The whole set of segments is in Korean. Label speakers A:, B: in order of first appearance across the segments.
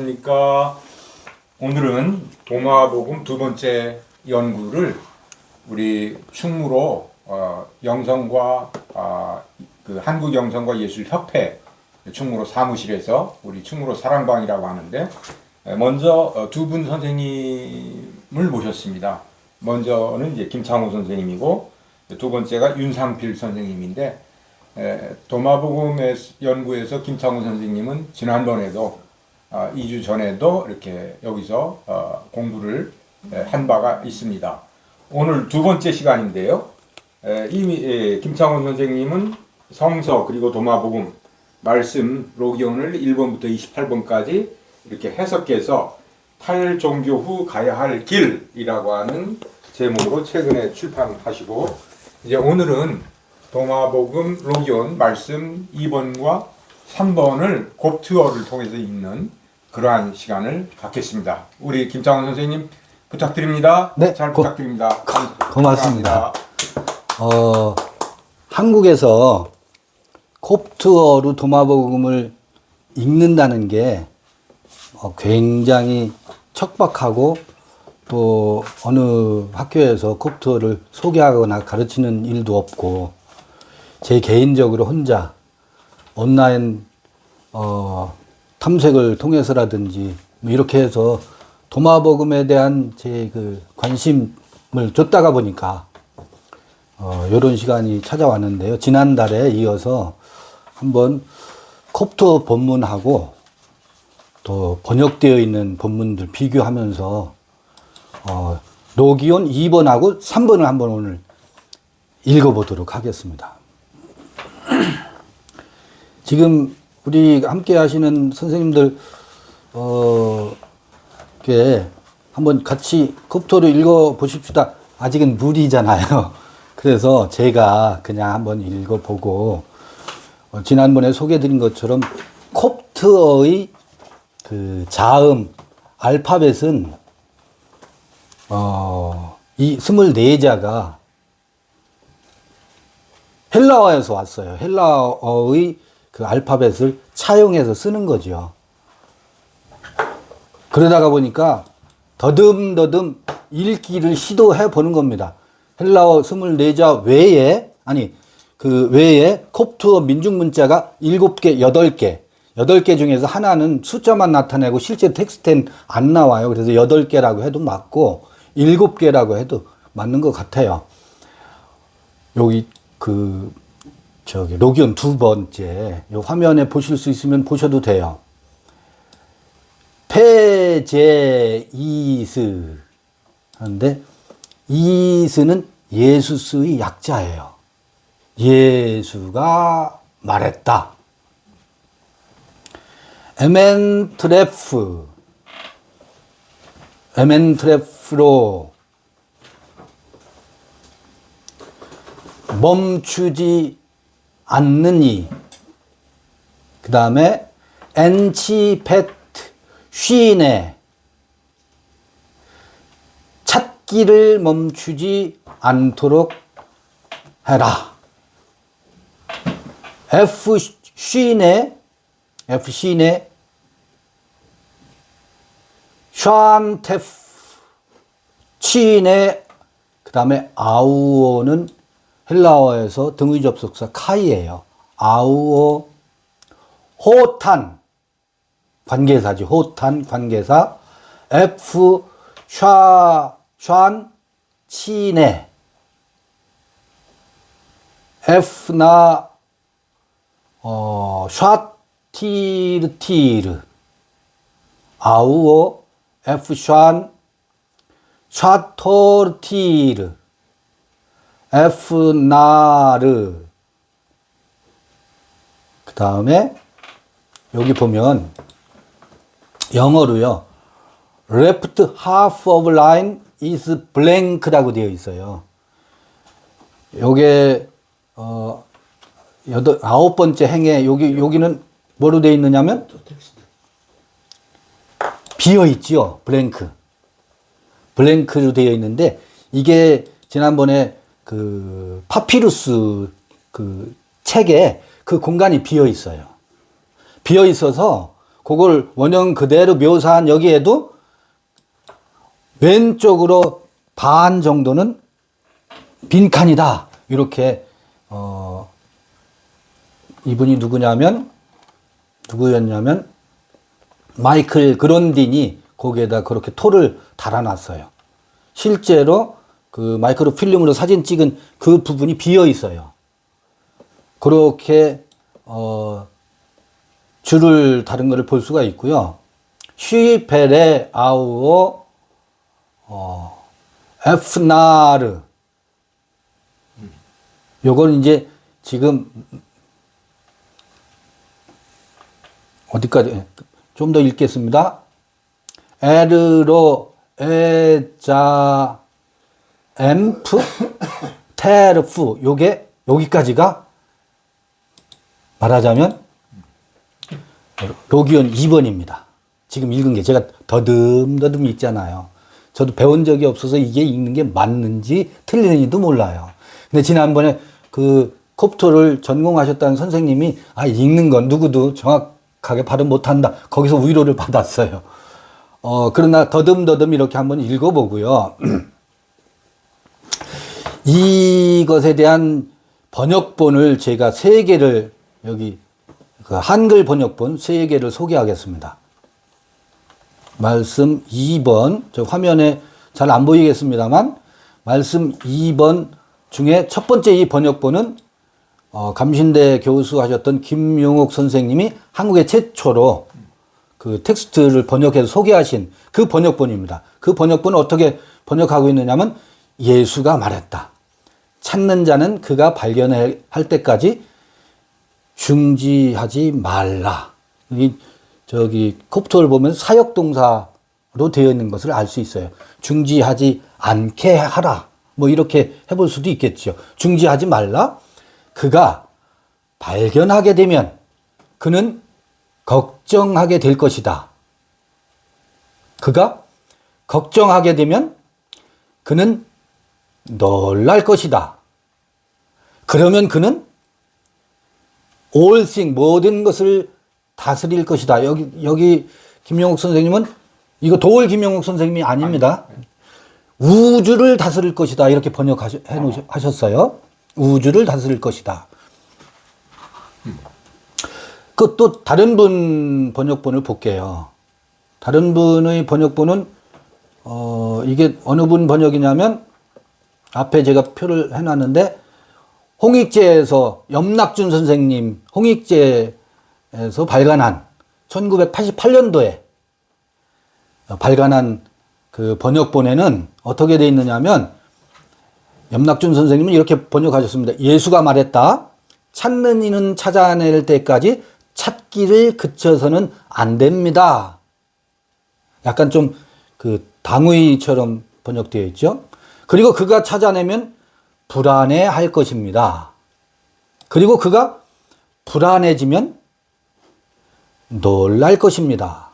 A: 안녕하십니까. 오늘은 도마복음 두 번째 연구를 우리 충무로 영성과 그 한국영성과예술협회 충무로 사무실에서 우리 충무로 사랑방이라고 하는데 먼저 두 분 선생님을 모셨습니다. 먼저는 이제 김창호 선생님이고 두 번째가 윤상필 선생님인데 도마복음의 연구에서 김창호 선생님은 지난번에도 2주 전에도 이렇게 여기서 공부를 한 바가 있습니다. 오늘 두 번째 시간인데요. 이미 김창호 선생님은 성서 그리고 도마복음 말씀 로기온을 1번부터 28번까지 이렇게 해석해서 탈종교 후 가야 할 길이라고 하는 제목으로 최근에 출판하시고 이제 오늘은 도마복음 로기온 말씀 2번과 3번을 곱투어를 통해서 읽는 그러한 시간을 갖겠습니다. 우리 김창원 선생님 부탁드립니다.
B: 네,
A: 잘 부탁드립니다.
B: 고맙습니다. 한국에서 곱투어로 도마복음을 읽는다는 게 굉장히 척박하고 또 어느 학교에서 곱투어를 소개하거나 가르치는 일도 없고 제 개인적으로 혼자 온라인 탐색을 통해서라든지 뭐 이렇게 해서 도마복음에 대한 제 그 관심을 줬다가 보니까 이런 시간이 찾아왔는데요. 지난달에 이어서 한번 곱투어 본문하고 또 번역되어 있는 본문들 비교하면서 로기온 2번하고 3번을 한번 오늘 읽어보도록 하겠습니다. 지금 우리 함께 하시는 선생님들 께 한번 같이 곱투어를 읽어 보십시다. 아직은 무리잖아요. 그래서 제가 그냥 한번 읽어보고 지난번에 소개해드린 것처럼 곱투어의 그 자음 알파벳은 이 24자가 헬라어에서 왔어요. 헬라어의 그 알파벳을 차용해서 쓰는 거죠. 그러다가 보니까 더듬더듬 읽기를 시도해 보는 겁니다. 헬라어 24자 외에, 그 외에 곱투어 민중문자가 7개, 8개. 8개 중에서 하나는 숫자만 나타내고 실제 텍스트엔 안 나와요. 그래서 8개라고 해도 맞고 7개라고 해도 맞는 것 같아요. 여기 로기온 두 번째 요 화면에 보실 수 있으면 보셔도 돼요. 페제이스 하는데 이스는 예수스의 약자예요. 예수가 말했다. 에멘트레프로 멈추지 않느니. 그 다음에 엔치페트 쉬네 찾기를 멈추지 않도록 해라. F 쉬네 샨테프 치네. 그 다음에 아우오는 헬라어에서 등의 접속사 카이예요. 아우오 호탄 관계사지. 호탄 관계사. F 샨 치네 F 나 샤티르티르 아우오 F 샤토르티르 F 나르. 그 다음에 여기 보면 영어로요. Left half of line is blank라고 되어 있어요. 요게 9번째 행에 여기는 뭐로 되어 있느냐면 비어 있죠. 블랭크로 되어 있는데 이게 지난번에 그 파피루스 그 책에 그 공간이 비어 있어요. 비어 있어서 그걸 원형 그대로 묘사한 여기에도 왼쪽으로 반 정도는 빈칸이다. 이렇게 이분이 누구였냐면 마이클 그론딘이 거기에다 그렇게 토를 달아놨어요. 실제로 그 마이크로 필름으로 사진 찍은 그 부분이 비어 있어요. 그렇게 줄을 다른 것을 볼 수가 있고요. 쉬페레 아우어 에프나르 요건 이제 지금 어디까지 좀 더 읽겠습니다. 에르로 에자 엠프 테르프 요게 여기까지가 말하자면 로기온 2번입니다. 지금 읽은 게 제가 더듬더듬 읽잖아요. 저도 배운 적이 없어서 이게 읽는 게 맞는지 틀리는지도 몰라요. 근데 지난번에 그 콥토를 전공하셨다는 선생님이 읽는 건 누구도 정확하게 발음 못한다. 거기서 위로를 받았어요. 그러나 더듬더듬 이렇게 한번 읽어보고요. 이것에 대한 번역본을 제가 3개를 여기 그 한글 번역본 3개를 소개하겠습니다. 말씀 2번, 저 화면에 잘 안 보이겠습니다만, 말씀 2번 중에 첫 번째 이 번역본은 감신대 교수하셨던 김용옥 선생님이 한국의 최초로 그 텍스트를 번역해서 소개하신 그 번역본입니다. 그 번역본은 어떻게 번역하고 있느냐면, 예수가 말했다. 찾는 자는 그가 발견할 때까지 중지하지 말라. 저기 콥토를 보면 사역동사로 되어 있는 것을 알 수 있어요. 중지하지 않게 하라. 뭐 이렇게 해볼 수도 있겠죠. 중지하지 말라. 그가 발견하게 되면 그는 걱정하게 될 것이다. 그가 걱정하게 되면 그는 놀랄 것이다. 그러면 그는 all thing, 모든 것을 다스릴 것이다. 여기 김용옥 선생님은 이거 도올 김용옥 선생님이 아닙니다. 우주를 다스릴 것이다. 이렇게 번역하셨어요. 우주를 다스릴 것이다. 그 또 다른 분 번역본을 볼게요. 다른 분의 번역본은 이게 어느 분 번역이냐면 앞에 제가 표를 해놨는데 홍익제에서 염낙준 선생님 홍익제에서 발간한 1988년도에 발간한 그 번역본에는 어떻게 되어 있느냐면 염낙준 선생님은 이렇게 번역하셨습니다. 예수가 말했다. 찾는 이는 찾아낼 때까지 찾기를 그쳐서는 안 됩니다. 약간 좀 그 당의처럼 번역되어 있죠. 그리고 그가 찾아내면 불안해할 것입니다. 그리고 그가 불안해지면 놀랄 것입니다.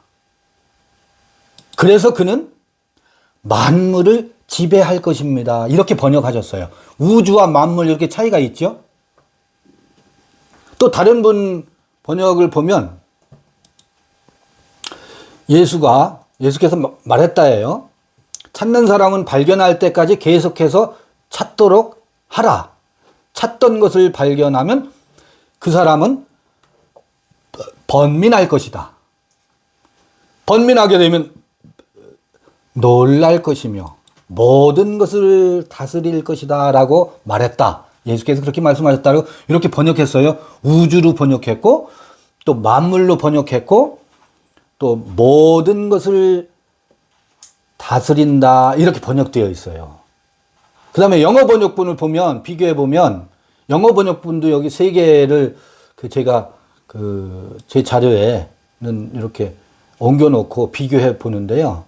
B: 그래서 그는 만물을 지배할 것입니다. 이렇게 번역하셨어요. 우주와 만물 이렇게 차이가 있죠. 또 다른 분 번역을 보면 예수께서 말했다예요. 찾는 사람은 발견할 때까지 계속해서 찾도록 하라. 찾던 것을 발견하면 그 사람은 번민할 것이다. 번민하게 되면 놀랄 것이며 모든 것을 다스릴 것이다 라고 말했다. 예수께서 그렇게 말씀하셨다고 이렇게 번역했어요. 우주로 번역했고 또 만물로 번역했고 또 모든 것을 다스린다 이렇게 번역되어 있어요. 그 다음에 영어 번역본을 보면 비교해 보면 영어 번역본도 여기 3개를 제가 제 자료에는 이렇게 옮겨 놓고 비교해 보는데요.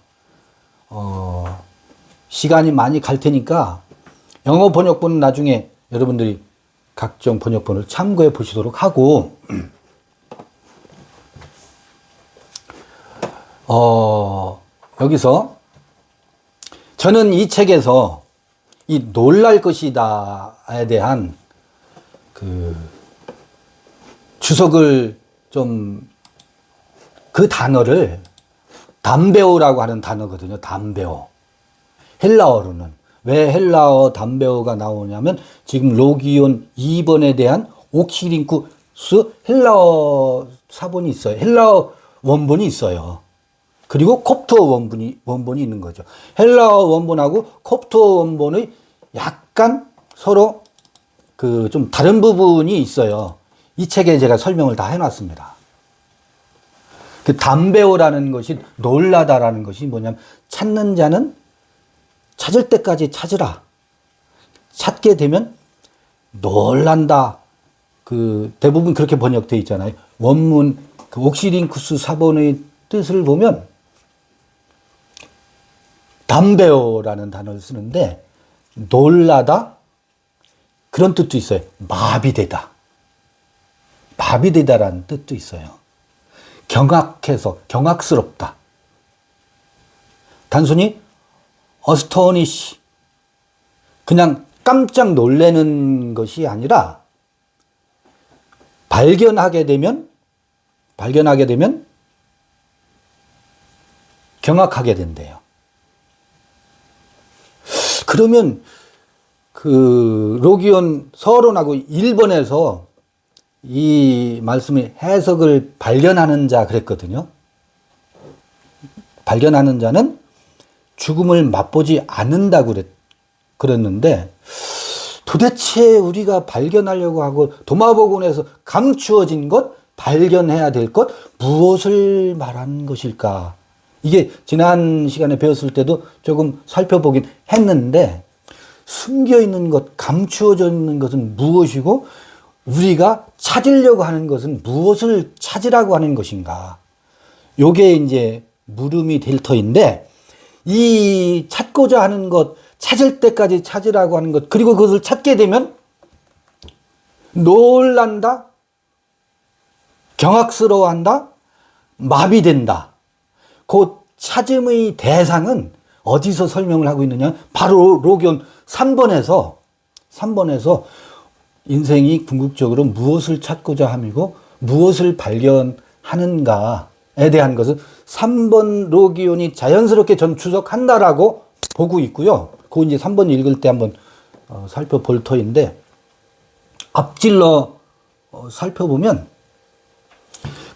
B: 시간이 많이 갈 테니까 영어 번역본은 나중에 여러분들이 각종 번역본을 참고해 보시도록 하고 여기서 저는 이 책에서 이 놀랄 것이다에 대한 그 주석을 좀 그 단어를 담베오라고 하는 단어거든요. 담베오. 헬라어로는. 왜 헬라어 담베오가 나오냐면 지금 로기온 2번에 대한 옥시링쿠스 헬라어 사본이 있어요. 헬라어 원본이 있어요. 그리고 콥트어 원본이 있는 거죠. 헬라어 원본하고 콥트어 원본의 약간 서로 그 좀 다른 부분이 있어요. 이 책에 제가 설명을 다 해놨습니다. 그 담베오라는 것이 놀라다라는 것이 뭐냐면 찾는 자는 찾을 때까지 찾으라. 찾게 되면 놀란다. 그 대부분 그렇게 번역되어 있잖아요. 원문 그 옥시링쿠스 사본의 뜻을 보면 담베오라는 단어를 쓰는데 놀라다 그런 뜻도 있어요. 마비되다. 마비되다라는 뜻도 있어요. 경악해서 경악스럽다. 단순히 어스토니시 그냥 깜짝 놀라는 것이 아니라 발견하게 되면 경악하게 된대요. 그러면 그 로기온 서론하고 1번에서 이 말씀의 해석을 발견하는 자 그랬거든요. 발견하는 자는 죽음을 맛보지 않는다고 그랬는데 도대체 우리가 발견하려고 하고 도마복음에서 감추어진 것, 발견해야 될 것, 무엇을 말하는 것일까? 이게 지난 시간에 배웠을 때도 조금 살펴보긴 했는데 숨겨 있는 것, 감추어져 있는 것은 무엇이고 우리가 찾으려고 하는 것은 무엇을 찾으라고 하는 것인가? 요게 이제 물음이 될 터인데 이 찾고자 하는 것, 찾을 때까지 찾으라고 하는 것, 그리고 그것을 찾게 되면 놀란다, 경악스러워한다, 마비된다. 그 찾음의 대상은 어디서 설명을 하고 있느냐? 바로 로기온 3번에서 인생이 궁극적으로 무엇을 찾고자 함이고 무엇을 발견하는가에 대한 것은 3번 로기온이 자연스럽게 전 추적한다라고 보고 있고요. 그거 이제 3번 읽을 때 한번 살펴볼 터인데 앞질러 살펴보면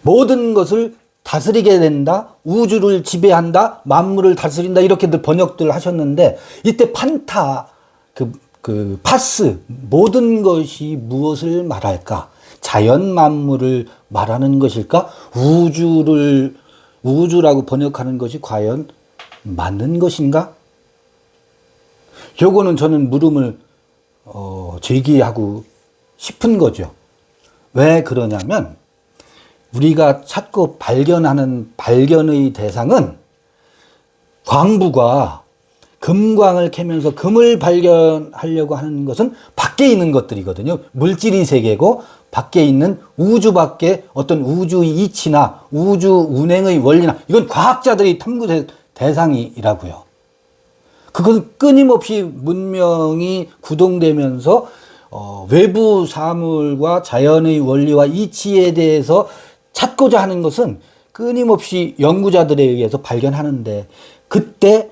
B: 모든 것을 다스리게 된다, 우주를 지배한다, 만물을 다스린다 이렇게들 번역들 하셨는데 이때 판타 파스 모든 것이 무엇을 말할까? 자연 만물을 말하는 것일까? 우주라고 번역하는 것이 과연 맞는 것인가? 요거는 저는 물음을 제기하고 싶은 거죠. 왜 그러냐면 우리가 찾고 발견하는 발견의 대상은 광부가 금광을 캐면서 금을 발견하려고 하는 것은 밖에 있는 것들이거든요. 물질의 세계고 밖에 있는 우주 밖에 어떤 우주의 이치나 우주 운행의 원리나 이건 과학자들이 탐구 대상이라고요. 그것은 끊임없이 문명이 구동되면서 외부 사물과 자연의 원리와 이치에 대해서 찾고자 하는 것은 끊임없이 연구자들에 의해서 발견하는데 그때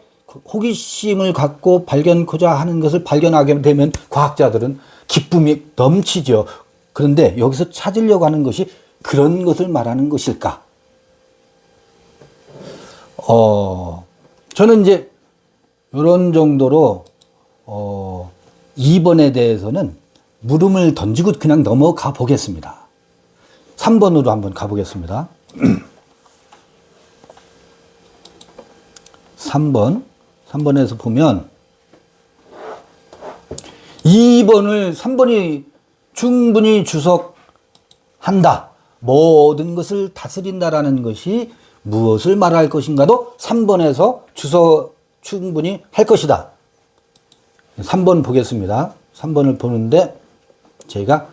B: 호기심을 갖고 발견하고자 하는 것을 발견하게 되면 과학자들은 기쁨이 넘치죠. 그런데 여기서 찾으려고 하는 것이 그런 것을 말하는 것일까? 저는 이제 이런 정도로 2번에 대해서는 물음을 던지고 그냥 넘어가 보겠습니다. 3번으로 한번 가보겠습니다. 3번에서 보면 3번이 충분히 주석한다. 모든 것을 다스린다라는 것이 무엇을 말할 것인가도 3번에서 주석 충분히 할 것이다. 3번 보겠습니다. 3번을 보는데 제가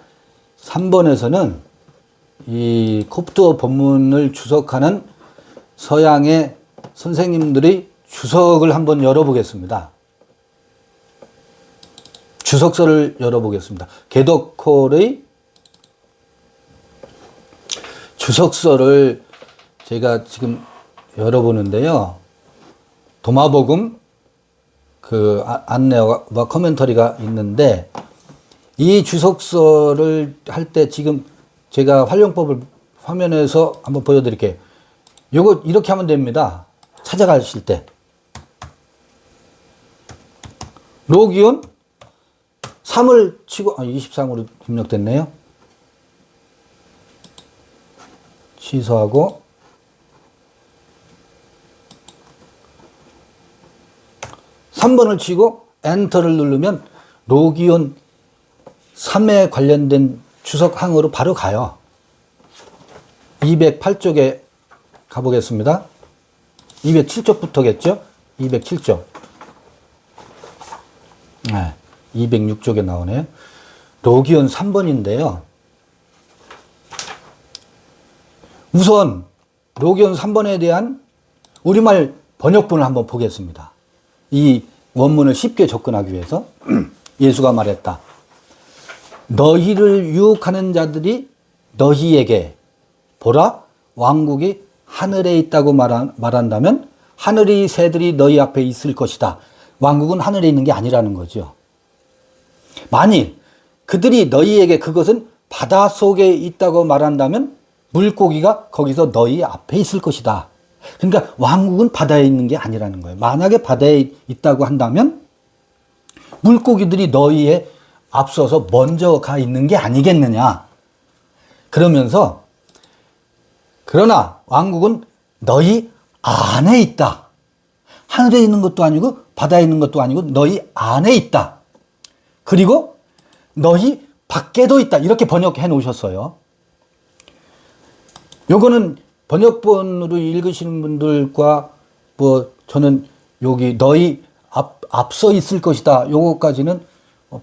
B: 3번에서는 이 콥트어 본문을 주석하는 서양의 선생님들의 주석을 한번 열어보겠습니다. 주석서를 열어보겠습니다. 개덕홀의 주석서를 제가 지금 열어보는데요. 도마복음 그 안내와 코멘터리가 있는데 이 주석서를 할 때 지금 제가 활용법을 화면에서 한번 보여드릴게요. 요거 이렇게 하면 됩니다. 찾아가실 때. 로기온 3을 치고, 23으로 입력됐네요. 취소하고, 3번을 치고 엔터를 누르면 로기온 3에 관련된 주석항으로 바로 가요. 208쪽에 가보겠습니다. 207쪽부터겠죠? 207쪽. 네, 206쪽에 나오네요. 로기온 3번인데요. 우선 로기온 3번에 대한 우리말 번역본을 한번 보겠습니다. 이 원문을 쉽게 접근하기 위해서 예수가 말했다. 너희를 유혹하는 자들이 너희에게 보라 왕국이 하늘에 있다고 말한다면 하늘의 새들이 너희 앞에 있을 것이다. 왕국은 하늘에 있는 게 아니라는 거죠. 만일 그들이 너희에게 그것은 바다 속에 있다고 말한다면 물고기가 거기서 너희 앞에 있을 것이다. 그러니까 왕국은 바다에 있는 게 아니라는 거예요. 만약에 바다에 있다고 한다면 물고기들이 너희에 앞서서 먼저 가 있는 게 아니겠느냐. 그러면서 그러나 왕국은 너희 안에 있다. 하늘에 있는 것도 아니고 바다에 있는 것도 아니고 너희 안에 있다. 그리고 너희 밖에도 있다. 이렇게 번역해 놓으셨어요. 요거는 번역본으로 읽으시는 분들과 뭐 저는 여기 너희 앞서 있을 것이다. 요거까지는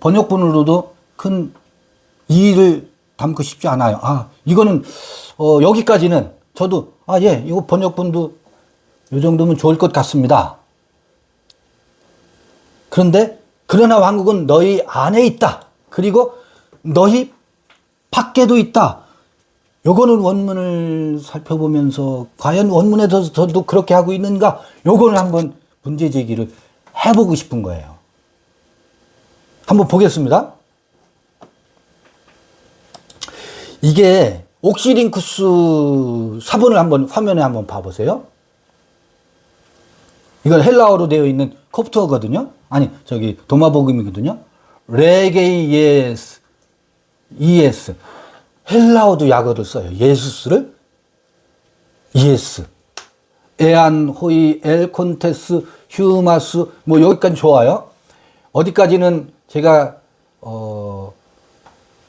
B: 번역본으로도 큰 이의를 담고 싶지 않아요. 이거는 여기까지는 저도 예, 이거 번역본도 요 정도면 좋을 것 같습니다. 그런데 그러나 왕국은 너희 안에 있다. 그리고 너희 밖에도 있다. 요거는 원문을 살펴보면서 과연 원문에서도 그렇게 하고 있는가? 요거는 한번 문제 제기를 해보고 싶은 거예요. 한번 보겠습니다. 이게 옥시링쿠스 사본을 한번 화면에 한번 봐보세요. 이건 헬라어로 되어 있는 콥트어거든요. 아니 저기 도마복음이거든요. 레게이에스 ES 헬라어도 약어를 써요. 예수스를 ES 에안 호이 엘 콘테스 휴마스 뭐 여기까지 좋아요. 어디까지는 제가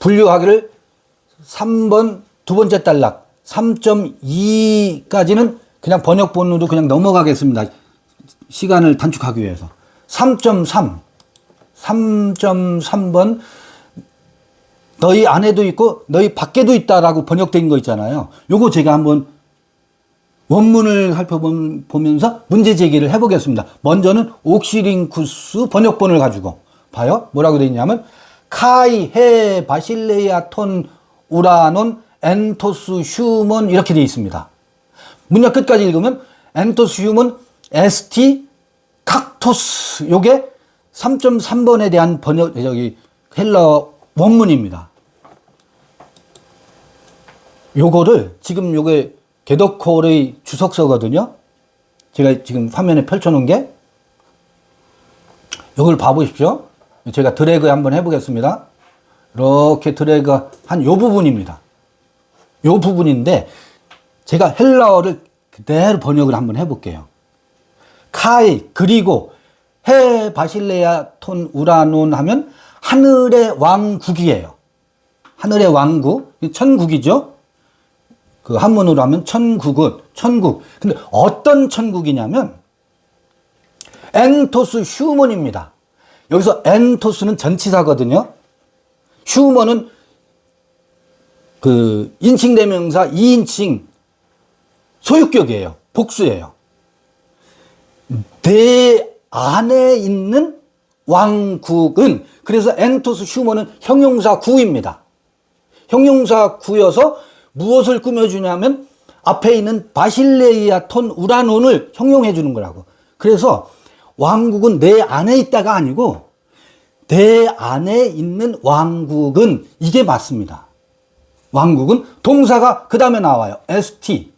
B: 분류하기를 3번 두 번째 단락 3.2까지는 그냥 번역본으로 그냥 넘어가겠습니다. 시간을 단축하기 위해서 3.3번 너희 안에도 있고 너희 밖에도 있다라고 번역된 거 있잖아요. 요거 제가 한번 원문을 살펴보면서 문제 제기를 해보겠습니다. 먼저는 옥시링쿠스 번역본을 가지고 봐요. 뭐라고 되어 있냐면 카이 헤 바실레이아 톤 우라논 엔토스 휴먼 이렇게 되어 있습니다. 문장 끝까지 읽으면 엔토스 휴먼 에스티 칵토스 요게 3.3번에 대한 번역 헬라어 원문입니다. 요거를 지금 요게 게더콜의 주석서거든요. 제가 지금 화면에 펼쳐놓은 게 요걸 봐보십시오. 제가 드래그 한번 해보겠습니다. 이렇게 드래그 한 요 부분입니다. 요 부분인데 제가 헬라어를 그대로 번역을 한번 해볼게요. 카이 그리고 해 바실레아 톤 우라논 하면 하늘의 왕국이에요. 하늘의 왕국, 천국이죠. 그 한문으로 하면 천국은 천국. 근데 어떤 천국이냐면 엔토스 휴먼입니다. 여기서 엔토스는 전치사거든요. 휴먼은 그 인칭대명사 2인칭 소유격이에요. 복수예요. 내 안에 있는 왕국은 그래서 엔토스 휴먼은 형용사 구입니다. 형용사 구여서 무엇을 꾸며주냐면 앞에 있는 바실레이아 톤 우라논을 형용해 주는 거라고. 그래서 왕국은 내 안에 있다가 아니고 내 안에 있는 왕국은 이게 맞습니다. 왕국은 동사가 그 다음에 나와요. st.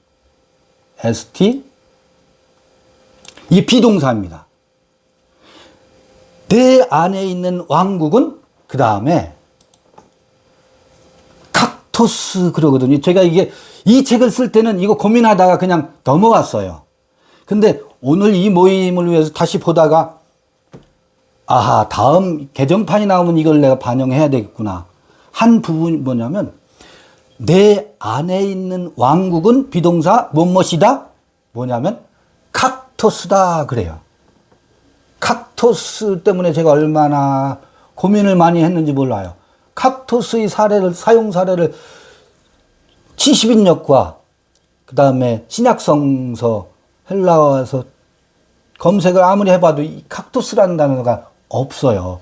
B: 이 비동사입니다. 내 안에 있는 왕국은 그 다음에 kaktos 그러거든요. 제가 이 책을 쓸 때는 이거 고민하다가 그냥 넘어갔어요. 근데 오늘 이 모임을 위해서 다시 보다가 아하, 다음 개정판이 나오면 이걸 내가 반영해야 되겠구나. 한 부분이 뭐냐면 내 안에 있는 왕국은 비동사 뭐뭐이다? 뭐냐면 kaktos다 그래요. kaktos 때문에 제가 얼마나 고민을 많이 했는지 몰라요. kaktos의 사용 사례를 70인역과 그 다음에 신약성서 헬라어에서 검색을 아무리 해봐도 이 kaktos라는 단어가 없어요.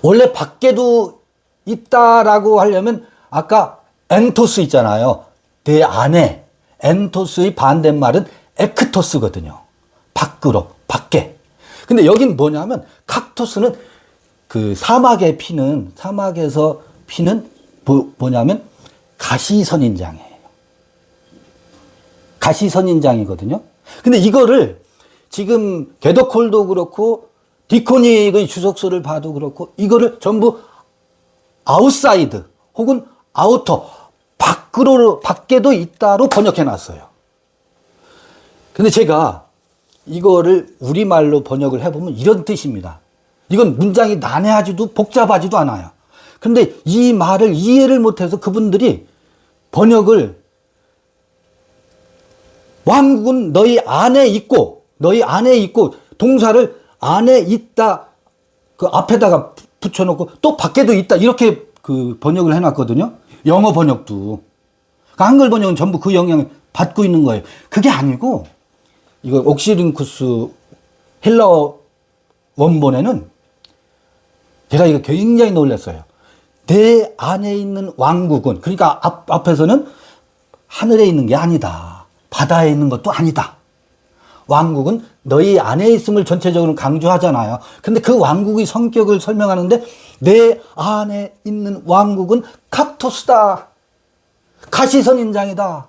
B: 원래 밖에도 있다라고 하려면 아까 엔토스 있잖아요. 내 안에. 엔토스의 반대말은 에크토스거든요. 밖으로, 밖에. 근데 여긴 뭐냐면 kaktos는 그 사막에서 피는 뭐냐면 가시선인장이에요. 가시선인장이거든요. 근데 이거를 지금 게더콜도 그렇고 디코닉의 주석서를 봐도 그렇고 이거를 전부 아웃사이드 혹은 아우터 밖에도 있다로 번역해 놨어요. 근데 제가 이거를 우리말로 번역을 해보면 이런 뜻입니다. 이건 문장이 난해하지도 복잡하지도 않아요. 근데 이 말을 이해를 못해서 그분들이 번역을 왕국은 너희 안에 있고 동사를 안에 있다 그 앞에다가 붙여놓고 또 밖에도 있다 이렇게 그 번역을 해놨거든요. 영어 번역도. 그러니까 한글 번역은 전부 그 영향을 받고 있는 거예요. 그게 아니고 이거 옥시링쿠스 헬라어 원본에는 제가 이거 굉장히 놀랐어요. 내 안에 있는 왕국은 그러니까 앞에서는 하늘에 있는 게 아니다. 바다에 있는 것도 아니다. 왕국은 너희 안에 있음을 전체적으로 강조하잖아요. 근데 그 왕국의 성격을 설명하는데 내 안에 있는 왕국은 kaktos다. 가시선인장이다.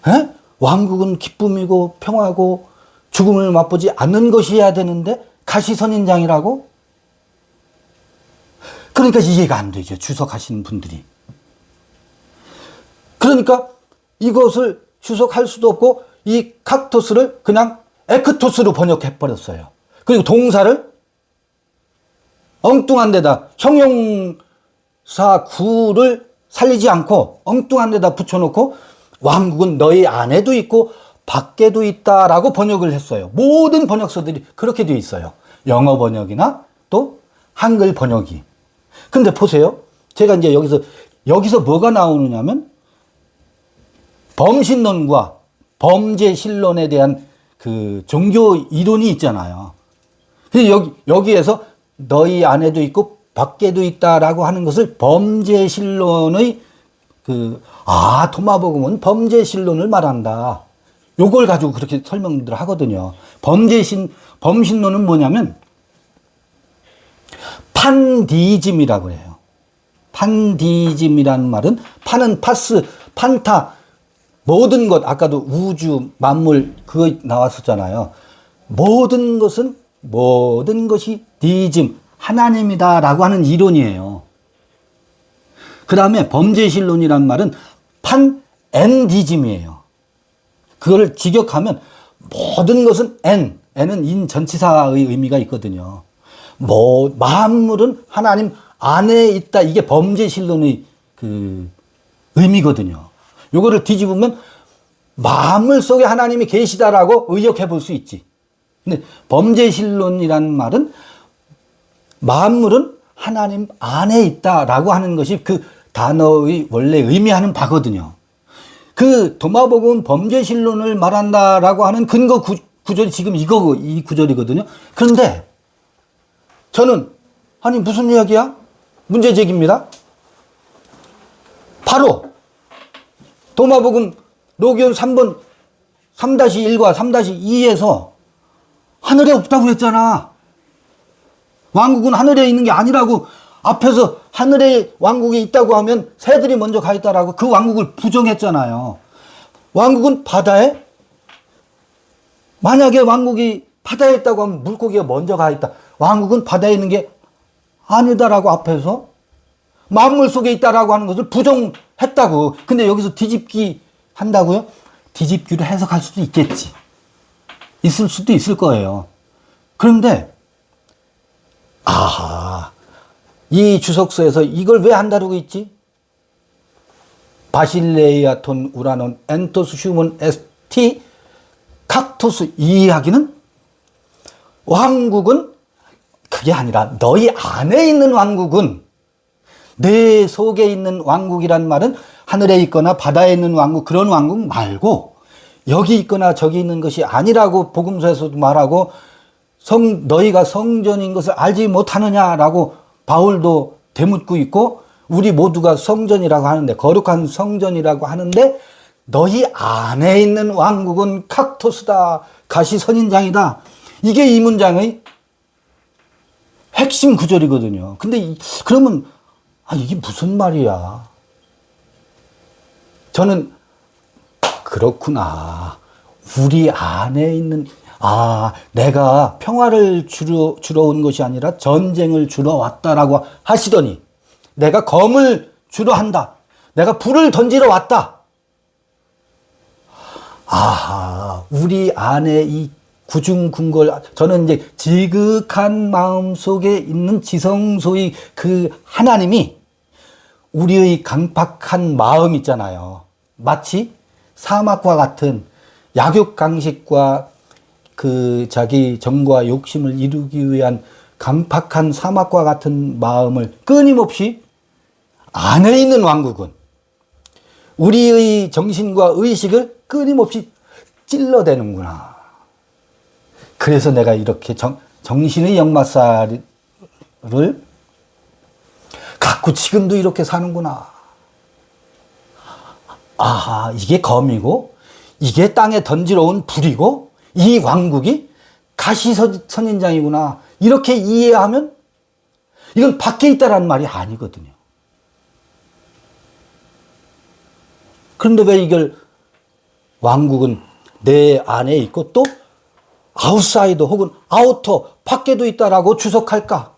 B: 에? 왕국은 기쁨이고 평화고 죽음을 맛보지 않는 것이어야 되는데 가시선인장이라고? 그러니까 이해가 안 되죠. 주석하시는 분들이. 그러니까 이것을 주석할 수도 없고 이 kaktos를 그냥 에크토스로 번역해버렸어요. 그리고 동사를 엉뚱한 데다 형용사 구를 살리지 않고 엉뚱한 데다 붙여놓고 왕국은 너희 안에도 있고 밖에도 있다라고 번역을 했어요. 모든 번역서들이 그렇게 되어 있어요. 영어 번역이나 또 한글 번역이. 근데 보세요. 제가 이제 여기서 뭐가 나오느냐면 범신론과 범죄신론에 대한 그 종교 이론이 있잖아요. 그래서 여기에서 너희 안에도 있고 밖에도 있다라고 하는 것을 범죄신론의 도마복음은 범죄신론을 말한다. 요걸 가지고 그렇게 설명들 하거든요. 범신론은 뭐냐면 판디즘이라고 해요. 판디즘이라는 말은 판은 파스, 판타, 모든 것, 아까도 우주, 만물, 그거 나왔었잖아요. 모든 것이 디즘, 하나님이다라고 하는 이론이에요. 그 다음에 범죄신론이란 말은 판엔디즘이에요. 그걸 직역하면 모든 것은 n은 인전치사의 의미가 있거든요. 만물은 하나님 안에 있다. 이게 범죄신론의 그 의미거든요. 요거를 뒤집으면 만물 속에 하나님이 계시다라고 의역해 볼 수 있지. 근데 범죄신론이라는 말은 만물은 하나님 안에 있다라고 하는 것이 그 단어의 원래 의미하는 바거든요. 그 도마복음은 범죄신론을 말한다라고 하는 근거 구절이 지금 이 구절이거든요. 그런데 저는 아니 무슨 이야기야? 문제 제기입니다. 바로 도마복음 로기온 3번 3-1과 3-2에서 하늘에 없다고 했잖아. 왕국은 하늘에 있는 게 아니라고. 앞에서 하늘에 왕국이 있다고 하면 새들이 먼저 가 있다라고 그 왕국을 부정했잖아요. 왕국은 바다에, 만약에 왕국이 바다에 있다고 하면 물고기가 먼저 가 있다. 왕국은 바다에 있는 게 아니다라고 앞에서 만물 속에 있다라고 하는 것을 부정했다고. 근데 여기서 뒤집기 한다고요? 뒤집기로 해석할 수도 있겠지. 있을 수도 있을 거예요. 그런데 아하, 이 주석서에서 이걸 왜 안 다루고 있지? 바실레이아톤 우라논 엔토스 휴먼 에스티 칵토스, 이 이야기는 왕국은 그게 아니라 너희 안에 있는 왕국은, 내 속에 있는 왕국이란 말은 하늘에 있거나 바다에 있는 왕국, 그런 왕국 말고 여기 있거나 저기 있는 것이 아니라고 복음서에서도 말하고, 너희가 성전인 것을 알지 못하느냐라고 바울도 되묻고 있고, 우리 모두가 성전이라고 하는데, 거룩한 성전이라고 하는데, 너희 안에 있는 왕국은 칵토스다, 가시 선인장이다. 이게 이 문장의 핵심 구절이거든요. 근데 그러면 이게 무슨 말이야? 저는 그렇구나. 우리 안에 있는, 내가 평화를 주러 온 것이 아니라 전쟁을 주러 왔다라고 하시더니, 내가 검을 주러 한다. 내가 불을 던지러 왔다. 우리 안에 이 구중궁궐, 저는 이제 지극한 마음 속에 있는 지성소의 그 하나님이 우리의 강팍한 마음 있잖아요. 마치 사막과 같은 약육강식과 그 자기 정과 욕심을 이루기 위한 강팍한 사막과 같은 마음을 끊임없이, 안에 있는 왕국은 우리의 정신과 의식을 끊임없이 찔러대는구나. 그래서 내가 이렇게 정신의 역마살을 갖고 지금도 이렇게 사는구나. 이게 검이고, 이게 땅에 던지러 온 불이고, 이 왕국이 가시선인장이구나. 이렇게 이해하면 이건 밖에 있다라는 말이 아니거든요. 그런데 왜 이걸 왕국은 내 안에 있고 또 아웃사이더 혹은 아우터, 밖에도 있다라고 주석할까?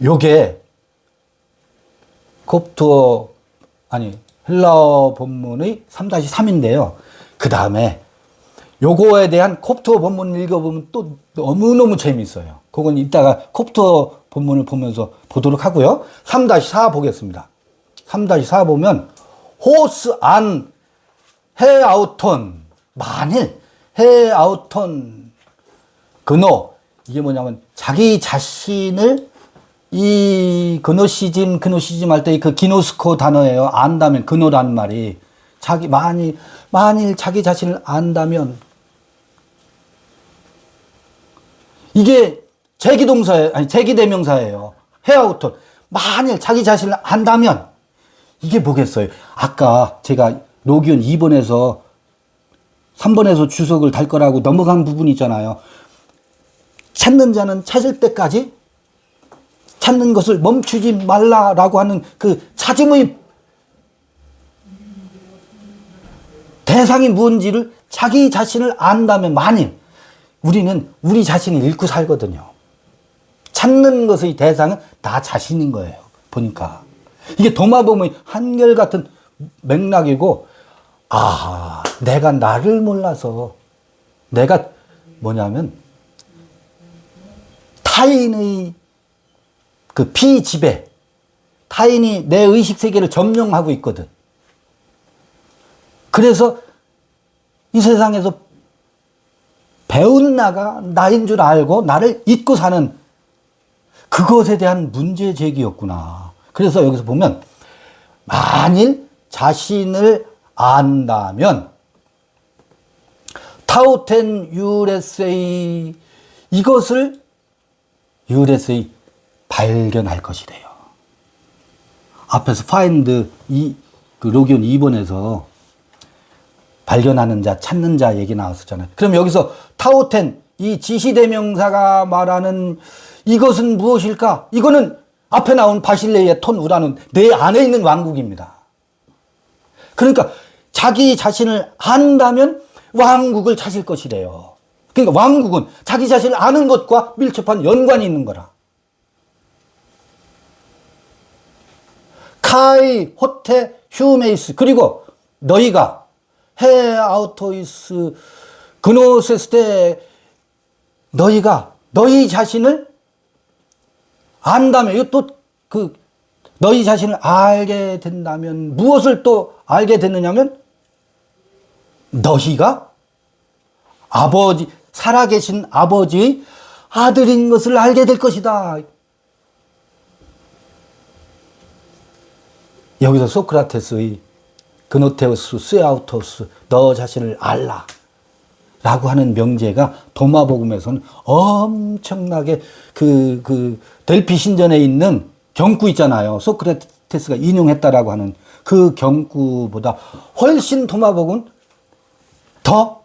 B: 요게 헬라어 본문의 3-3인데요. 그 다음에 요거에 대한 콥트어 본문을 읽어보면 또 너무너무 재미있어요. 그건 이따가 콥트어 본문을 보면서 보도록 하고요. 3-4 보겠습니다. 3-4 보면 호스 안 헤아우톤, 만일 헤아우톤 그노, 이게 뭐냐면 자기 자신을, 이 그노시즘 할 때 그 기노스코 단어예요. 안다면, 그노라는 말이 만일 자기 자신을 안다면, 이게 제기대명사예요. 헤아우톤, 만일 자기 자신을 안다면, 이게 뭐겠어요? 아까 제가 로기온 2번에서 3번에서 주석을 달 거라고 넘어간 부분이 있잖아요. 찾는 자는 찾을 때까지 찾는 것을 멈추지 말라라고 하는 그 찾음의 대상이 무엇인지를 자기 자신을 안다면, 만일 우리는 우리 자신을 잃고 살거든요. 찾는 것의 대상은 나 자신인 거예요. 보니까 이게 도마뱀의 한결같은 맥락이고, 내가 나를 몰라서, 내가 뭐냐면 타인의 그 피지배, 타인이 내 의식 세계를 점령하고 있거든. 그래서 이 세상에서 배운 나가 나인 줄 알고 나를 잊고 사는 그것에 대한 문제 제기였구나. 그래서 여기서 보면, 만일 자신을 안다면 타우텐 유레세이, 이것을 유레세이 발견할 것이래요. 앞에서 find 그 로기온 2번에서 발견하는 자, 찾는 자 얘기 나왔었잖아요. 그럼 여기서 타오텐, 이 지시대명사가 말하는 이것은 무엇일까? 이거는 앞에 나온 바실레이의 톤 우라는 내 안에 있는 왕국입니다. 그러니까 자기 자신을 안다면 왕국을 찾을 것이래요. 그러니까 왕국은 자기 자신을 아는 것과 밀접한 연관이 있는 거라. 카이, 호테, 휴메이스, 그리고 너희가 해 아우토이스 그노세스 때 너희가 너희 자신을 안다면, 이거 또 너희 자신을 알게 된다면 무엇을 또 알게 됐느냐면 너희가 아버지, 살아계신 아버지의 아들인 것을 알게 될 것이다. 여기서 소크라테스의 그노테우스 스에아우토스, 너 자신을 알라 라고 하는 명제가 도마복음에서는 엄청나게 델피 신전에 있는 경구 있잖아요. 소크라테스가 인용했다라고 하는 그 경구보다 훨씬 도마복음은 더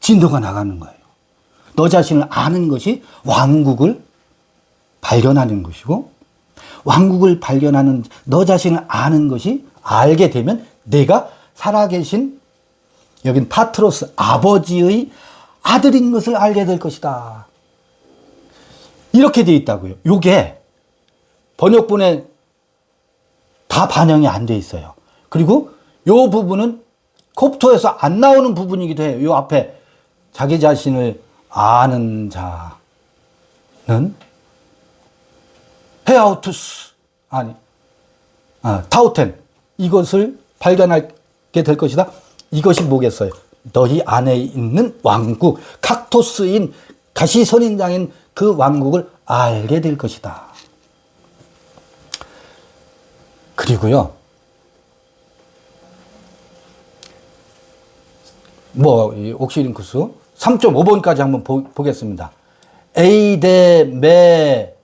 B: 진도가 나가는 거예요. 너 자신을 아는 것이 왕국을 발견하는 것이고, 왕국을 발견하는 너 자신을 아는 것이 알게 되면 내가 살아계신 여긴 파트로스 아버지의 아들인 것을 알게 될 것이다. 이렇게 되어 있다고요. 요게 번역본에 다 반영이 안 돼 있어요. 그리고 요 부분은 콥토에서 안 나오는 부분이기도 해요. 요 앞에 자기 자신을 아는 자는 헤아우투스 타우텐, 이것을 발견하게 될 것이다. 이것이 뭐겠어요? 너희 안에 있는 왕국, kak토스인 가시선인장인 그 왕국을 알게 될 것이다. 그리고요, 옥시링쿠스 3.5번까지 한번 보겠습니다. 에이데 메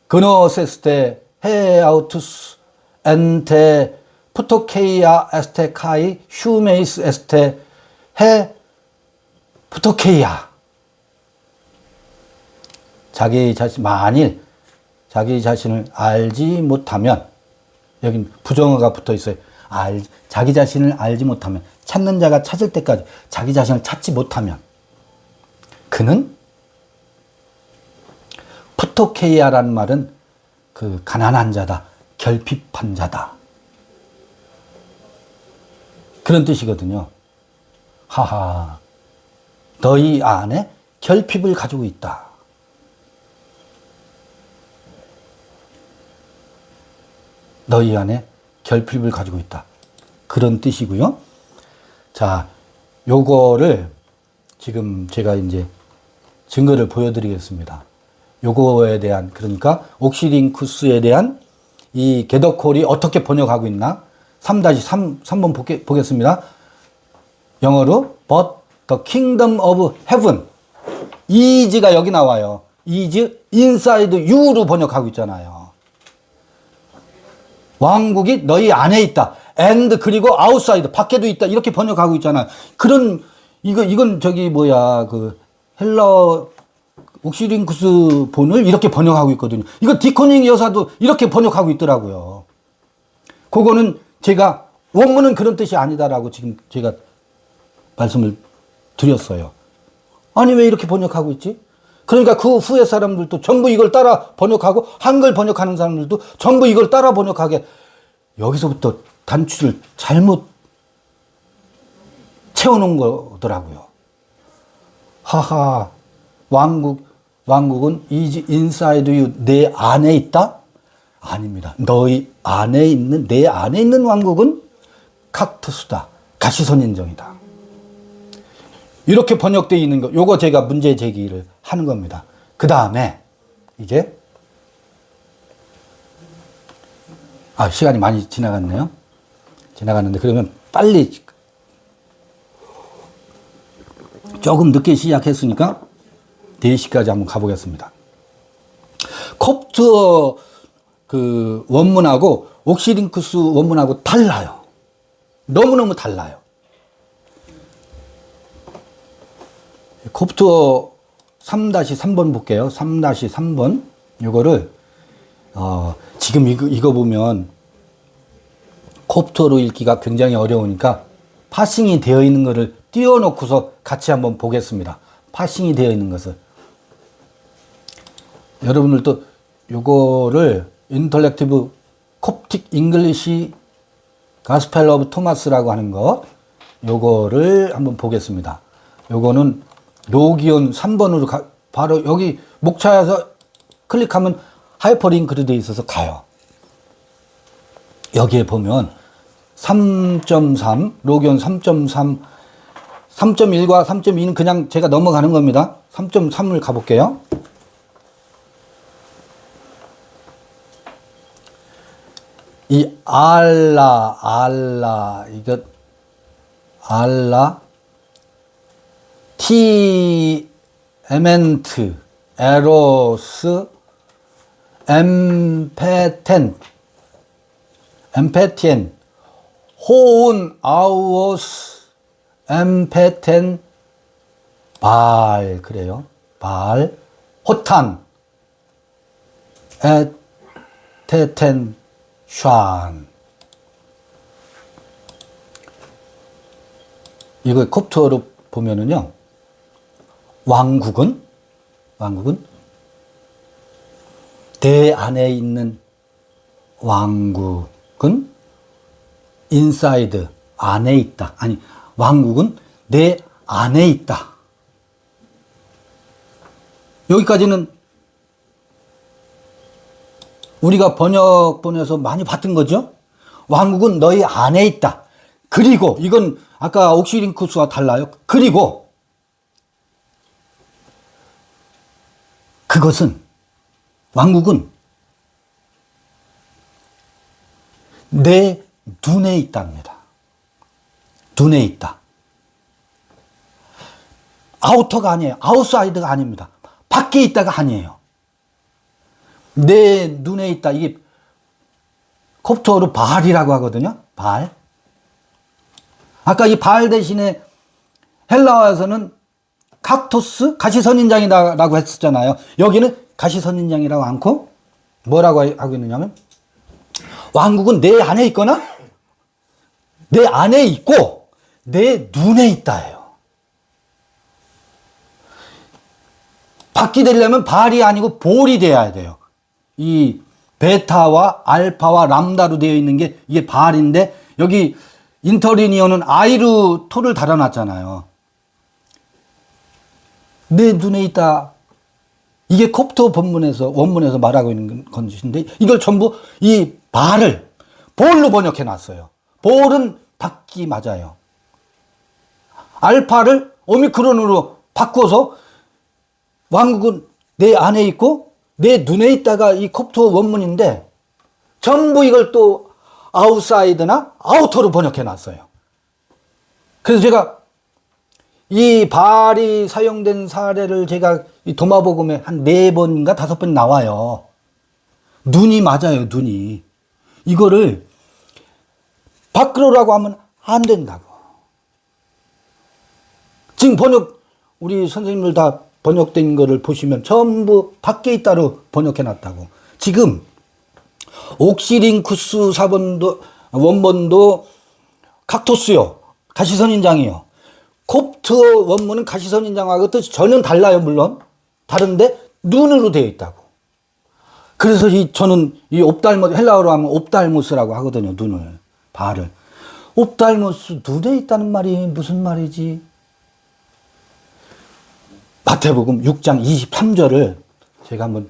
B: 그노세스테 헤아우투스 엔테 푸토케이아 에스테 카이 휴메이스 에스테 헤 푸토케이아. 만일 자기 자신을 알지 못하면, 여긴 부정어가 붙어 있어요. 자기 자신을 알지 못하면, 찾는 자가 찾을 때까지 자기 자신을 찾지 못하면 그는, 푸토케이아라는 말은 가난한 자다, 결핍한 자다, 그런 뜻이거든요. 하하, 너희 안에 결핍을 가지고 있다. 너희 안에 결핍을 가지고 있다. 그런 뜻이고요. 자, 요거를 지금 제가 이제 증거를 보여드리겠습니다. 요거에 대한, 그러니까 옥시링쿠스에 대한 이 게더콜이 어떻게 번역하고 있나? 3-3번 보겠습니다. 영어로 But the kingdom of heaven, is가 여기 나와요. is inside you로 번역하고 있잖아요. 왕국이 너희 안에 있다. and 그리고 outside, 밖에도 있다. 이렇게 번역하고 있잖아요. 이건 헬라어 옥시링쿠스 본을 이렇게 번역하고 있거든요. 이거 디코닝 여사도 이렇게 번역하고 있더라고요. 그거는 제가 원문은 그런 뜻이 아니다라고 지금 제가 말씀을 드렸어요. 아니, 왜 이렇게 번역하고 있지? 그러니까 그 후에 사람들도 전부 이걸 따라 번역하고, 한글 번역하는 사람들도 전부 이걸 따라 번역하게, 여기서부터 단추를 잘못 채워놓은 거더라고요. 하하, 왕국은 is inside you, 내 안에 있다? 아닙니다. 너희 안에 있는, 내 안에 있는 왕국은 kak토스다, 가시선인정이다. 이렇게 번역되어 있는 거, 요거 제가 문제 제기를 하는 겁니다. 그 다음에 이제 시간이 많이 지나갔네요. 지나갔는데, 그러면 빨리, 조금 늦게 시작했으니까 4시까지 한번 가보겠습니다. 콥트어 원문하고 옥시링크스 원문하고 달라요. 너무너무 달라요. 콥트어 3-3번 볼게요. 3-3번. 요거를, 지금 이거 보면 콥트어로 읽기가 굉장히 어려우니까 파싱이 되어 있는 것을 띄워놓고서 같이 한번 보겠습니다. 파싱이 되어 있는 것을. 여러분들도 요거를 인터랙티브 콥틱 잉글리시 가스펠 오브 토마스라고 하는 거, 요거를 한번 보겠습니다. 요거는 로기온 3번으로 바로 여기 목차에서 클릭하면 하이퍼링크로 되어 있어서 가요. 여기에 보면 3.3, 로기온 3.3, 3.1과 3.2는 그냥 제가 넘어가는 겁니다. 3.3을 가볼게요. 이 이거 티에멘트, 에로스, 엠페텐, 호운, 아우오스, 엠페텐, 발, 그래요. 발, 호탄, 에테텐, 샨. 이거 콥트어로 보면은요, 왕국은 대 안에 있는 왕국은 인사이드, 안에 있다. 아니, 왕국은 내 안에 있다. 여기까지는 우리가 번역본에서 많이 봤던 거죠. 왕국은 너희 안에 있다. 그리고 이건 아까 옥시링크스와 달라요. 그리고 그것은, 왕국은 내 눈에 있답니다. 눈에 있다. 아우터가 아니에요. 아웃사이드가 아닙니다. 밖에 있다가 아니에요. 내 눈에 있다. 이게 콥트어로 발이라고 하거든요. 발. 아까 이 발 대신에 헬라어에서는 kak토스, 가시선인장이라고 했었잖아요. 여기는 가시선인장이라고 않고 뭐라고 하고 있느냐면, 왕국은 내 안에 있거나 내 안에 있고 내 눈에 있다예요. 밖이 되려면 발이 아니고 볼이 돼야 돼요. 이 베타와 알파와 람다로 되어 있는 게 이게 발인데, 여기 인터리니어는 아이로 토를 달아놨잖아요. 내 눈에 있다. 이게 콥트어 원문에서 말하고 있는 것인데, 이걸 전부 이 발을 볼로 번역해 놨어요. 볼은 밖이 맞아요. 알파를 오미크론으로 바꿔서 왕국은 내 안에 있고 내 눈에 있다가 이 콥트어 원문인데, 전부 이걸 또 아웃사이드나 아우터로 번역해 놨어요. 그래서 제가 이 발이 사용된 사례를 제가 이 도마복음에 한 4번인가 5번 나와요. 눈이 맞아요, 눈이. 이거를 밖으로라고 하면 안 된다고. 지금 우리 선생님들 다 번역된 거를 보시면 전부 밖에 있다로 번역해 놨다고. 지금 옥시링크스 원본도 kak토스요. 가시선인장이요. 콥트어 원문은 가시선인장하고 뜻이 전혀 달라요, 물론. 다른데 눈으로 되어 있다고. 그래서 저는 이 헬라어로 하면 옵달모스라고 하거든요, 눈을. 발을. 옵달모스, 눈에 있다는 말이 무슨 말이지? 마태복음 6장 23절을 제가 한번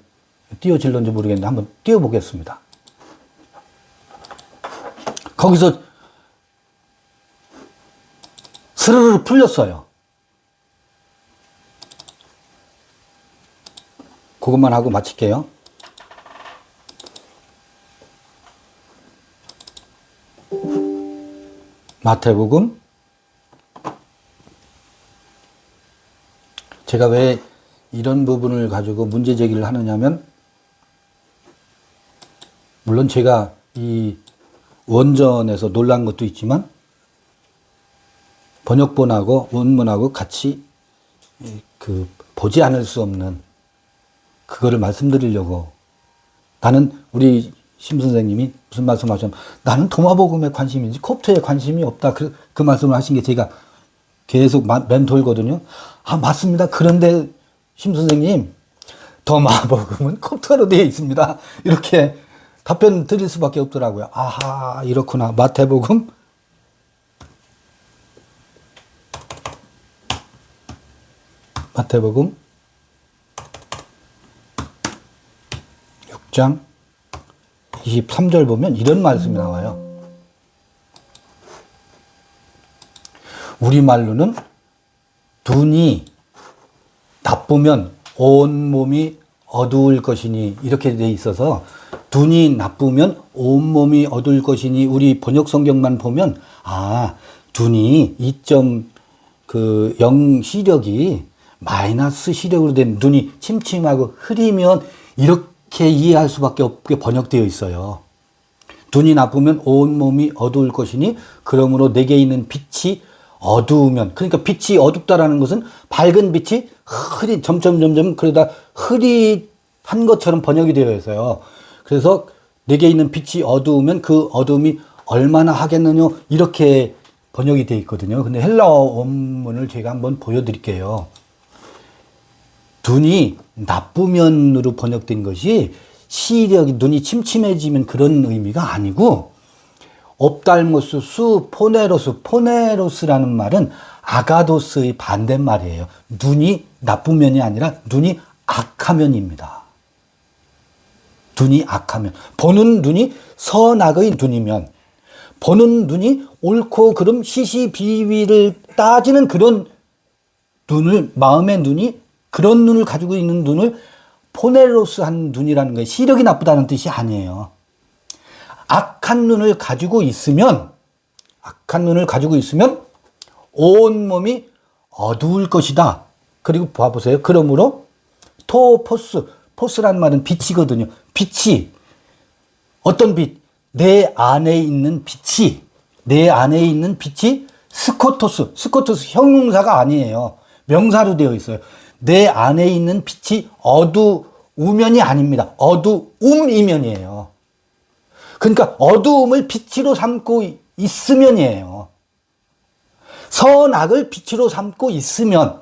B: 띄워질런지 모르겠는데 한번 띄워보겠습니다. 거기서 스르르 풀렸어요. 그것만 하고 마칠게요. 마태복음. 제가 왜 이런 부분을 가지고 문제 제기를 하느냐면, 물론 제가 이 원전에서 놀란 것도 있지만 번역본하고 원문하고 같이 보지 않을 수 없는 그거를 말씀드리려고. 나는 우리 심 선생님이 무슨 말씀하셨냐면 나는 도마복음에 관심이지 콥트에 관심이 없다. 그 말씀을 하신 게 제가 계속 멘토이거든요. 아, 맞습니다. 그런데 심 선생님, 도마복음은 콥트로 되어 있습니다. 이렇게 답변 드릴 수밖에 없더라고요. 아하, 이렇구나. 마태복음 6장 23절 보면 이런 말씀이 나와요. 우리말로는 눈이 나쁘면 온몸이 어두울 것이니 이렇게 돼 있어서 눈이 나쁘면 온몸이 어두울 것이니 우리 번역 성경만 보면 눈이 2.0 시력이 마이너스 시력으로 된 눈이 침침하고 흐리면 이렇게 이해할 수밖에 없게 번역되어 있어요. 눈이 나쁘면 온몸이 어두울 것이니 그러므로 내게 있는 빛이 어두우면, 그러니까 빛이 어둡다라는 것은 밝은 빛이 점점 그러다 흐릿한 것처럼 번역이 되어 있어요. 그래서 내게 있는 빛이 어두우면 그 어두움이 얼마나 하겠느냐 이렇게 번역이 되어 있거든요. 근데 헬라어 원문을 제가 한번 보여드릴게요. 눈이 나쁘면으로 번역된 것이 시력이 눈이 침침해지면 그런 의미가 아니고 옵달모스 수 포네로스라는 말은 아가도스의 반대말이에요. 눈이 나쁘면이 아니라 눈이 악하면입니다. 눈이 악하면. 보는 눈이 선악의 눈이면, 보는 눈이 옳고 그름 시시비비를 따지는 그런 눈을, 마음의 눈이 그런 눈을 가지고 있는 눈을 포네로스한 눈이라는 거예요. 시력이 나쁘다는 뜻이 아니에요. 악한 눈을 가지고 있으면 온몸이 어두울 것이다. 그리고 봐보세요. 그러므로 포스라는 말은 빛이거든요. 빛이 어떤 빛? 내 안에 있는 빛이 스코토스 형용사가 아니에요. 명사로 되어 있어요. 내 안에 있는 빛이 어두우면이 아닙니다. 어두움이면이에요. 그러니까 어두움을 빛으로 삼고 있으면이에요. 선악을 빛으로 삼고 있으면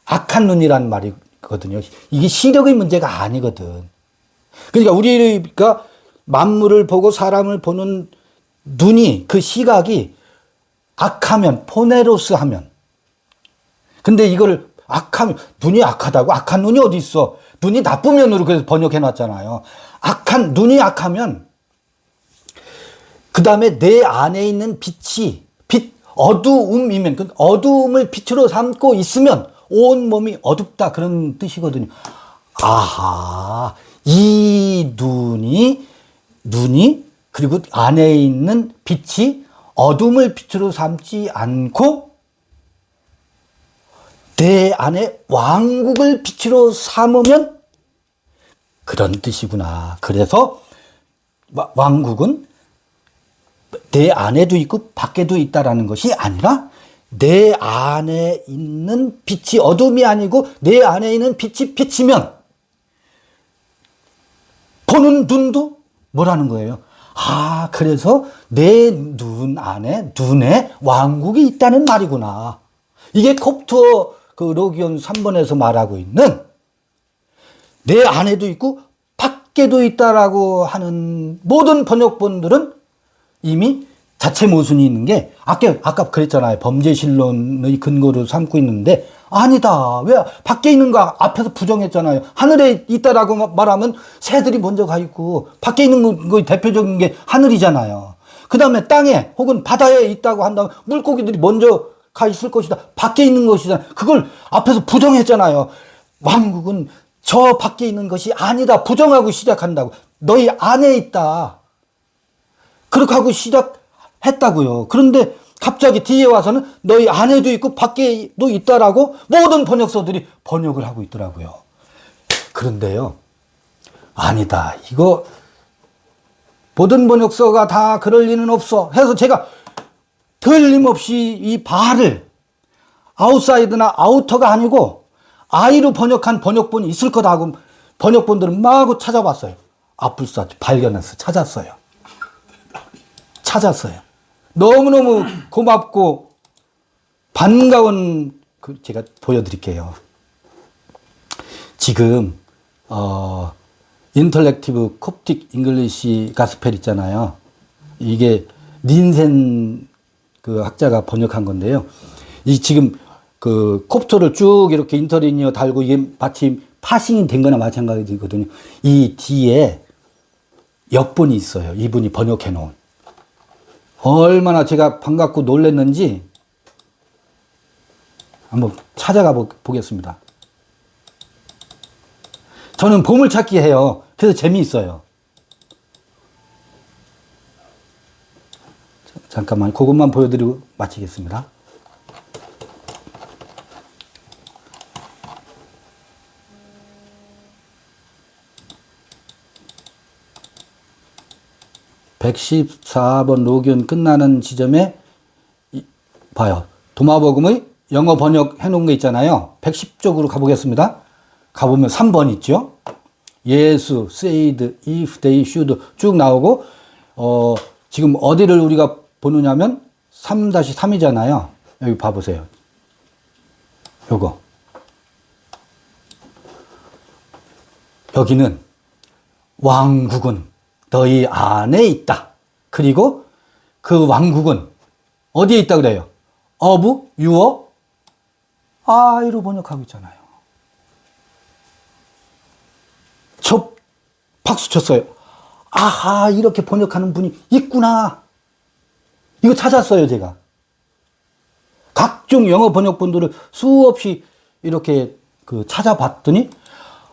B: 악한 눈이란 말이거든요. 이게 시력의 문제가 아니거든. 그러니까 우리가 만물을 보고 사람을 보는 눈이, 그 시각이 악하면, 포네로스하면. 근데 이걸 악하면, 눈이 악하다고? 악한 눈이 어디 있어? 눈이 나쁘면으로 그래서 번역해 놨잖아요. 눈이 악하면, 그 다음에 내 안에 있는 어두움이면, 그 어두움을 빛으로 삼고 있으면 온몸이 어둡다. 그런 뜻이거든요. 아하, 이 눈이, 그리고 안에 있는 빛이 어둠을 빛으로 삼지 않고 내 안에 왕국을 빛으로 삼으면 그런 뜻이구나. 그래서 왕국은 내 안에도 있고 밖에도 있다라는 것이 아니라 내 안에 있는 빛이 어둠이 아니고 내 안에 있는 빛이 빛이면 보는 눈도 뭐라는 거예요? 그래서 내 눈에 왕국이 있다는 말이구나. 이게 콥트어 로기온 3번에서 말하고 있는 내 안에도 있고 밖에도 있다라고 하는 모든 번역본들은 이미 자체 모순이 있는 게 아까 그랬잖아요. 범죄신론의 근거로 삼고 있는데 아니다. 왜 밖에 있는 거 앞에서 부정했잖아요. 하늘에 있다라고 말하면 새들이 먼저 가 있고 밖에 있는 거 대표적인 게 하늘이잖아요. 그 다음에 땅에 혹은 바다에 있다고 한다면 물고기들이 먼저 가 있을 것이다. 밖에 있는 것이잖아. 그걸 앞에서 부정했잖아요. 왕국은 저 밖에 있는 것이 아니다. 부정하고 시작한다고. 너희 안에 있다. 그렇게 하고 시작했다고요. 그런데 갑자기 뒤에 와서는 너희 안에도 있고 밖에도 있다라고 모든 번역서들이 번역을 하고 있더라고요. 그런데요. 아니다. 이거 모든 번역서가 다 그럴 리는 없어 해서 제가 틀림없이 이 발을 아웃사이드나 아우터가 아니고 아이로 번역한 번역본이 있을 거다 하고 번역본들은 마구 찾아봤어요. 아플사 발견해서 찾았어요. 너무너무 고맙고 반가운 제가 보여드릴게요. 지금 인터랙티브 콥틱 잉글리시 가스펠 있잖아요. 이게 닌센 그 학자가 번역한 건데요. 이 지금 그 콥터를 쭉 이렇게 인터리니어 달고 이게 마치 파싱이 된 거나 마찬가지거든요. 이 뒤에 역본이 있어요. 이분이 번역해 놓은. 얼마나 제가 반갑고 놀랐는지 한번 찾아가 보겠습니다. 저는 보물찾기 해요. 그래서 재미있어요. 잠깐만, 그것만 보여드리고 마치겠습니다. (114번) 로균 끝나는 지점에 봐요. 도마복음의 영어 번역 해놓은 거 있잖아요. 110쪽으로 가보겠습니다. 가보면 3번 있죠. 예수, said, if they should 쭉 나오고 지금 어디를 우리가 보느냐면 3-3이잖아요. 여기 봐보세요. 요거. 여기는 왕국은 너희 안에 있다. 그리고 그 왕국은 어디에 있다 그래요? of your eye로 번역하고 있잖아요. 저 박수 쳤어요. 아하, 이렇게 번역하는 분이 있구나. 이거 찾았어요, 제가. 각종 영어 번역본들을 수없이 이렇게 찾아봤더니,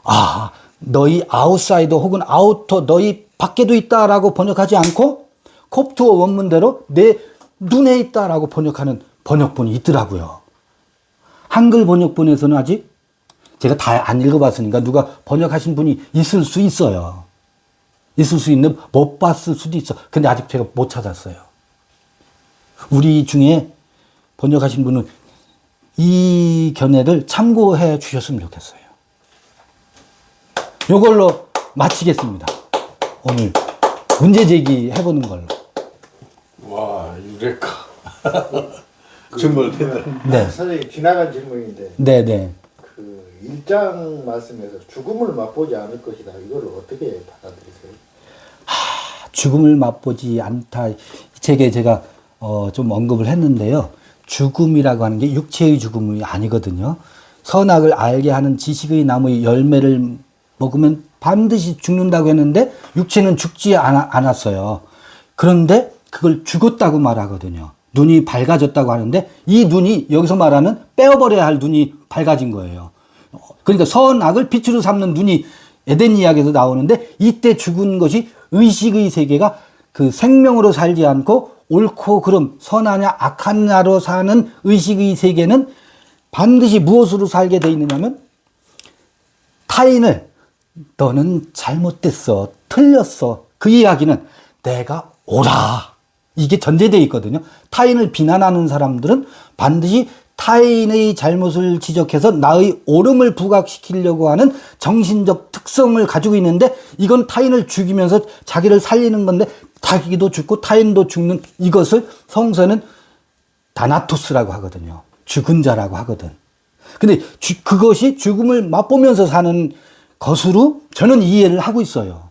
B: 아, 너희 아웃사이더 혹은 아우터, 너희 밖에도 있다라고 번역하지 않고, 콥트어 원문대로 내 눈에 있다라고 번역하는 번역본이 있더라고요. 한글 번역본에서는 아직 제가 다 안 읽어봤으니까 누가 번역하신 분이 있을 수 있어요. 있을 수 있는, 못 봤을 수도 있어. 근데 아직 제가 못 찾았어요. 우리 중에 번역하신 분은 이 견해를 참고해 주셨으면 좋겠어요. 이걸로 마치겠습니다. 오늘 문제 제기 해보는 걸로.
C: 와, 유레카. 정말 대단.
B: 네.
D: 선생님 지나간 질문인데
B: 네네.
D: 그 1장 말씀에서 죽음을 맛보지 않을 것이다. 이걸 어떻게 받아들이세요?
B: 죽음을 맛보지 않다. 이 책에 제가 좀 언급을 했는데요. 죽음이라고 하는 게 육체의 죽음이 아니거든요. 선악을 알게 하는 지식의 나무의 열매를 먹으면 반드시 죽는다고 했는데 육체는 죽지 않았어요. 그런데 그걸 죽었다고 말하거든요. 눈이 밝아졌다고 하는데 이 눈이 여기서 말하는 빼어버려야 할 눈이 밝아진 거예요. 그러니까 선악을 빛으로 삼는 눈이 에덴 이야기에서 나오는데 이때 죽은 것이 의식의 세계가 그 생명으로 살지 않고 옳고 그름, 선하냐 악하냐로 사는 의식의 세계는 반드시 무엇으로 살게 돼 있느냐면 타인을 너는 잘못됐어, 틀렸어. 그 이야기는 내가 옳아. 이게 전제되어 있거든요. 타인을 비난하는 사람들은 반드시 타인의 잘못을 지적해서 나의 옳음을 부각시키려고 하는 정신적 특성을 가지고 있는데 이건 타인을 죽이면서 자기를 살리는 건데 자기도 죽고 타인도 죽는 이것을 성서는 다나토스라고 하거든요. 죽은 자라고 하거든. 근데 그것이 죽음을 맛보면서 사는 것으로 저는 이해를 하고 있어요.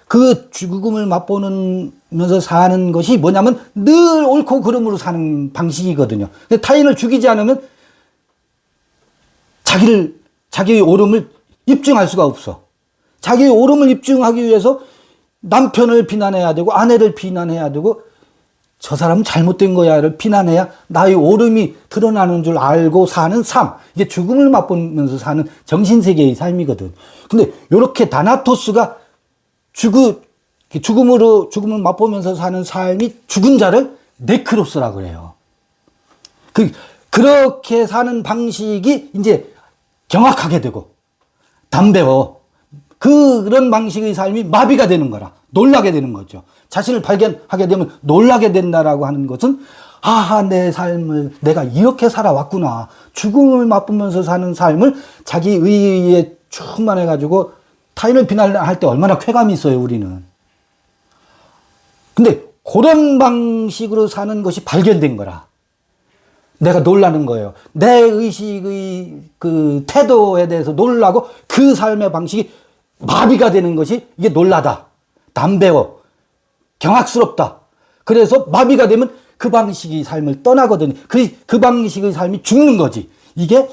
B: 그 죽음을 맛보면서 사는 것이 뭐냐면 늘 옳고 그름으로 사는 방식이거든요. 근데 타인을 죽이지 않으면 자기의 옳음을 입증할 수가 없어. 자기의 옳음을 입증하기 위해서 남편을 비난해야 되고 아내를 비난해야 되고 저 사람은 잘못된 거야를 비난해야 나의 옳음이 드러나는 줄 알고 사는 삶. 이게 죽음을 맛보면서 사는 정신세계의 삶이거든. 근데 이렇게 다나토스가 죽음을 맛보면서 사는 삶이 죽은 자를 네크로스라고 해요. 그렇게 사는 방식이 이제 경악하게 되고 담배워. 그런 방식의 삶이 마비가 되는 거라. 놀라게 되는 거죠. 자신을 발견하게 되면 놀라게 된다라고 하는 것은 아하, 내 삶을 내가 이렇게 살아왔구나. 죽음을 맛보면서 사는 삶을 자기 의의에 충만해가지고 타인을 비난할 때 얼마나 쾌감이 있어요, 우리는. 근데 그런 방식으로 사는 것이 발견된 거라. 내가 놀라는 거예요. 내 의식의 그 태도에 대해서 놀라고 그 삶의 방식이 마비가 되는 것이 이게 놀라다. 남배워. 경악스럽다. 그래서 마비가 되면 그 방식의 삶을 떠나거든요. 그 방식의 삶이 죽는 거지. 이게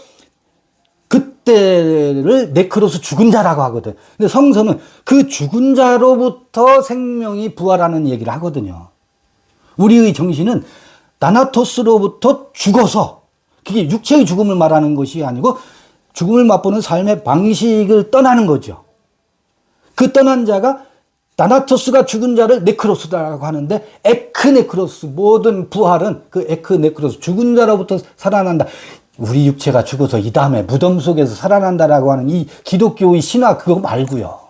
B: 그때를 네크로스 죽은 자라고 하거든. 근데 성서는 그 죽은 자로부터 생명이 부활하는 얘기를 하거든요. 우리의 정신은 나나토스로부터 죽어서, 그게 육체의 죽음을 말하는 것이 아니고 죽음을 맛보는 삶의 방식을 떠나는 거죠. 그 떠난 자가 나나토스가 죽은 자를 네크로스라고 하는데, 에크네크로스, 모든 부활은 그 에크네크로스, 죽은 자로부터 살아난다. 우리 육체가 죽어서 이 다음에 무덤 속에서 살아난다라고 하는 이 기독교의 신화 그거 말고요.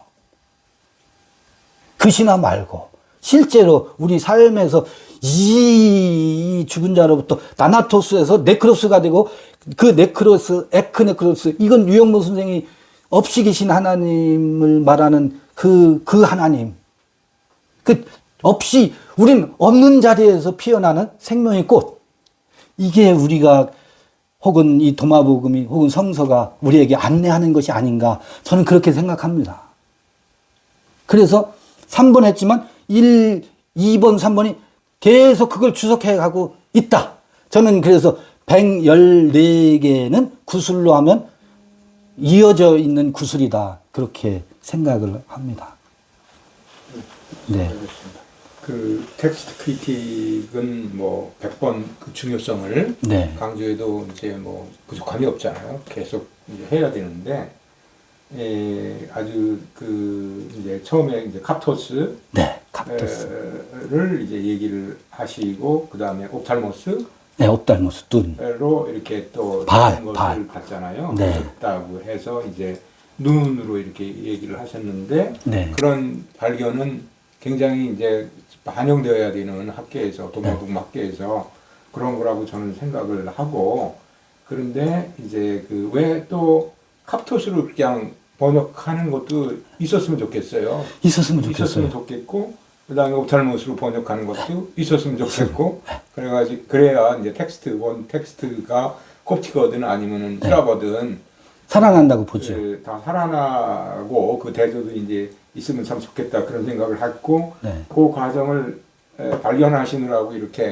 B: 그 신화 말고 실제로 우리 삶에서 이 죽은 자로부터 나나토스에서 네크로스가 되고, 그 네크로스, 에크네크로스, 이건 유영모 선생이 없이 계신 하나님을 말하는 그 하나님. 없이, 우린 없는 자리에서 피어나는 생명의 꽃. 이게 우리가 혹은 이 도마복음이 혹은 성서가 우리에게 안내하는 것이 아닌가. 저는 그렇게 생각합니다. 그래서 3번 했지만 1, 2번, 3번이 계속 그걸 주석해 가고 있다. 저는 그래서 114개는 구술로 하면 이어져 있는 구술이다. 그렇게 생각을 합니다. 네.
A: 그 텍스트 크리틱은 뭐 100번 그 중요성을
B: 네.
A: 강조해도 이제 뭐 부족함이 없잖아요. 계속 이제 해야 되는데, 아주 그 이제 처음에 이제 카토스,
B: 네, 카토스.
A: 를 이제 얘기를 하시고, 그 다음에 옵탈모스,
B: 네, 옵탈모스, 눈.
A: 로 이렇게 또
B: 발,
A: 다른
B: 발.
A: 것을 봤잖아요.
B: 네.
A: 그렇다고 해서 이제 눈으로 이렇게 얘기를 하셨는데,
B: 네.
A: 그런 발견은 굉장히 이제 반영되어야 되는 학계에서, 도마복음 학계에서 그런 거라고 저는 생각을 하고, 그런데 이제 그 왜 또 카프토스로 그냥 번역하는 것도 있었으면 좋겠어요. 있었으면 좋겠고, 그 다음에 옵탈모스로 번역하는 것도 있었으면 좋겠고, 그래야 이제 텍스트가 콥티거든 아니면은 히라거든
B: 살아난다고 보죠.
A: 다 살아나고 그 대조도 이제 있으면 참 좋겠다 그런 생각을 했고,
B: 네.
A: 그 과정을 발견하시느라고 이렇게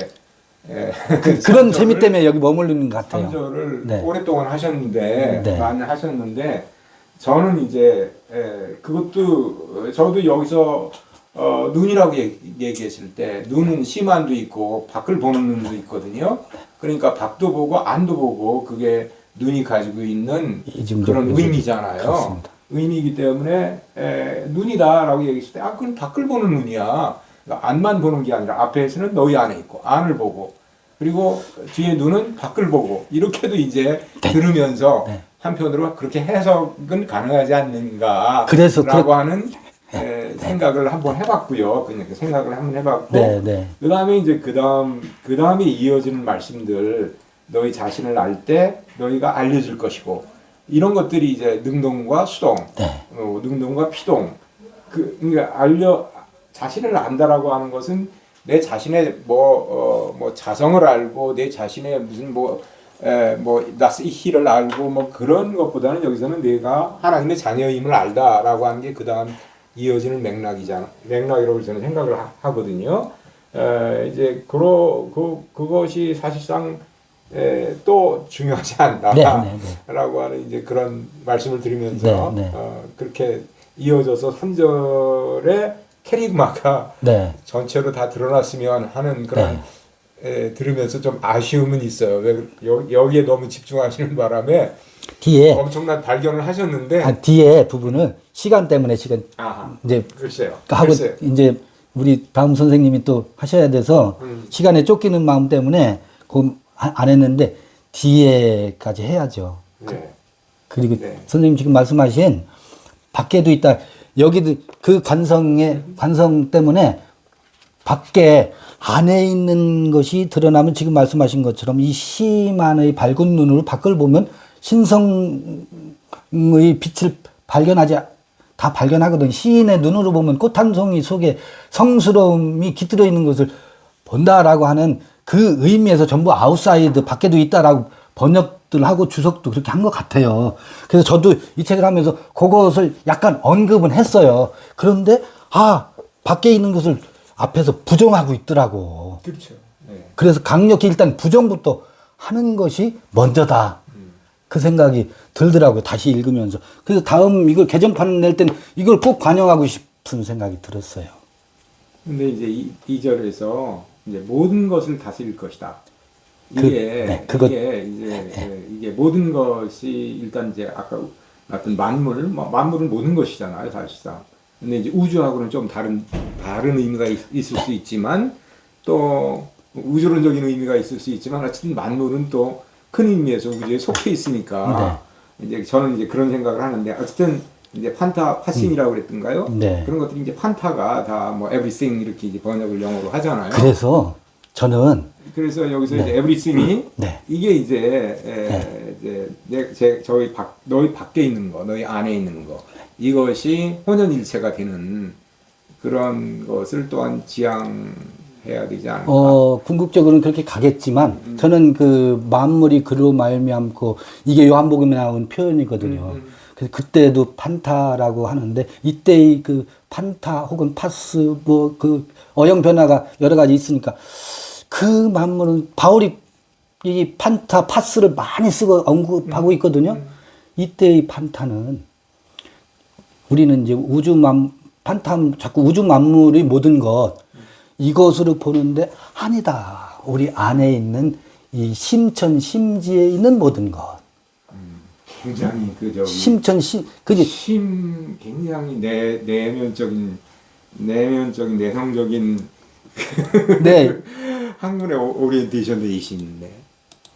B: 그런 재미 때문에 여기 머무르는 것 같아요.
A: 선조를
B: 네.
A: 오랫동안 하셨는데,
B: 네.
A: 많이 하셨는데, 저는 이제 그것도 저도 여기서 눈이라고 얘기했을 때, 눈은 심안도 있고 밖을 보는 눈도 있거든요. 그러니까 밖도 보고 안도 보고, 그게 눈이 가지고 있는 그런 의미잖아요.
B: 그렇습니다.
A: 의미이기 때문에 눈이다라고 얘기했을 때, 그건 밖을 보는 눈이야. 그러니까 안만 보는 게 아니라 앞에서는 너희 안에 있고 안을 보고, 그리고 뒤에 눈은 밖을 보고, 이렇게도 이제 들으면서 한편으로 그렇게 해석은 가능하지 않는가 라고 하는 생각을 한번 해봤고요. 그냥 생각을 한번 해봤고, 그 다음에 이제 그 다음에 이어지는 말씀들, 너희 자신을 알 때 너희가 알려질 것이고, 이런 것들이 이제 능동과 수동, 능동과 피동, 그러니까 자신을 안다라고 하는 것은 내 자신의 뭐 자성을 알고, 내 자신의 무슨 나스 이히를 알고 뭐 그런 것보다는 여기서는 내가 하나님의 자녀임을 알다라고 하는 게 그 다음 이어지는 맥락이라고 저는 생각을 하거든요. 이제 그것이 사실상 또 중요하지 않다라고 하는 이제 그런 말씀을 드리면서 그렇게 이어져서 3절에 캐리그마가 전체로 다 드러났으면 하는 그런 들으면서 좀 아쉬움은 있어요. 왜 여기에 너무 집중하시는 바람에
B: 뒤에
A: 엄청난 발견을 하셨는데,
B: 뒤에 부분은 시간 때문에 지금 이제
A: 글쎄요.
B: 하고 이제 우리 다음 선생님이 또 하셔야 돼서 시간에 쫓기는 마음 때문에 안 했는데 뒤에까지 해야죠. 그리고 선생님 지금 말씀하신 밖에도 있다. 여기도 그 관성 때문에 밖에 안에 있는 것이 드러나면 지금 말씀하신 것처럼 이 시만의 밝은 눈으로 밖을 보면 신성의 빛을 다 발견하거든. 시인의 눈으로 보면 꽃 한 송이 속에 성스러움이 깃들어 있는 것을 본다라고 하는 그 의미에서 전부 아웃사이드 밖에도 있다라고 번역들 하고 주석도 그렇게 한 것 같아요. 그래서 저도 이 책을 하면서 그것을 약간 언급은 했어요. 그런데 밖에 있는 것을 앞에서 부정하고 있더라고.
A: 그렇죠. 네.
B: 그래서 강력히 일단 부정부터 하는 것이 먼저다. 그 생각이 들더라고요. 다시 읽으면서. 그래서 다음 이걸 개정판 낼 땐 이걸 꼭 관영하고 싶은 생각이 들었어요.
A: 근데 이제 이 절에서 이제 모든 것을 다스릴 것이다. 이게 이게 모든 것이 일단 이제 아까 말했던 만물은 모든 것이잖아요, 사실상. 근데 이제 우주하고는 좀 다른 의미가 있을 수 있지만 또 우주론적인 의미가 있을 수 있지만 어쨌든 만물은 또 큰 의미에서 우주에 속해 있으니까 이제 저는 이제 그런 생각을 하는데 어쨌든 이제 파신이라고 그랬던가요?
B: 네.
A: 그런 것들이 이제 판타가 다 뭐 everything 이렇게 이제 번역을 영어로 하잖아요.
B: 그래서 저는
A: 그래서 여기서 이제 everything이 이게 이제 너희 밖에 있는 거, 너희 안에 있는 거 이것이 혼연일체가 되는 그런 것을 또한 지향해야 되지 않을까?
B: 궁극적으로는 그렇게 가겠지만 저는 그 만물이 그로 말미암고 이게 요한복음에 나온 표현이거든요. 그래서 그때도 판타라고 하는데 이때의 그 판타 혹은 파스 뭐 그 어형 변화가 여러 가지 있으니까 그 만물은 바울이 이 판타 파스를 많이 쓰고 언급하고 있거든요. 이때의 판타는 우리는 이제 판타 자꾸 우주 만물의 모든 것 이것으로 보는데 아니다. 우리 안에 있는 이 심천 심지에 있는 모든 것.
A: 굉장히 굉장히 내성적인
B: 네.
A: 학문의 오리엔테이션도 있는데.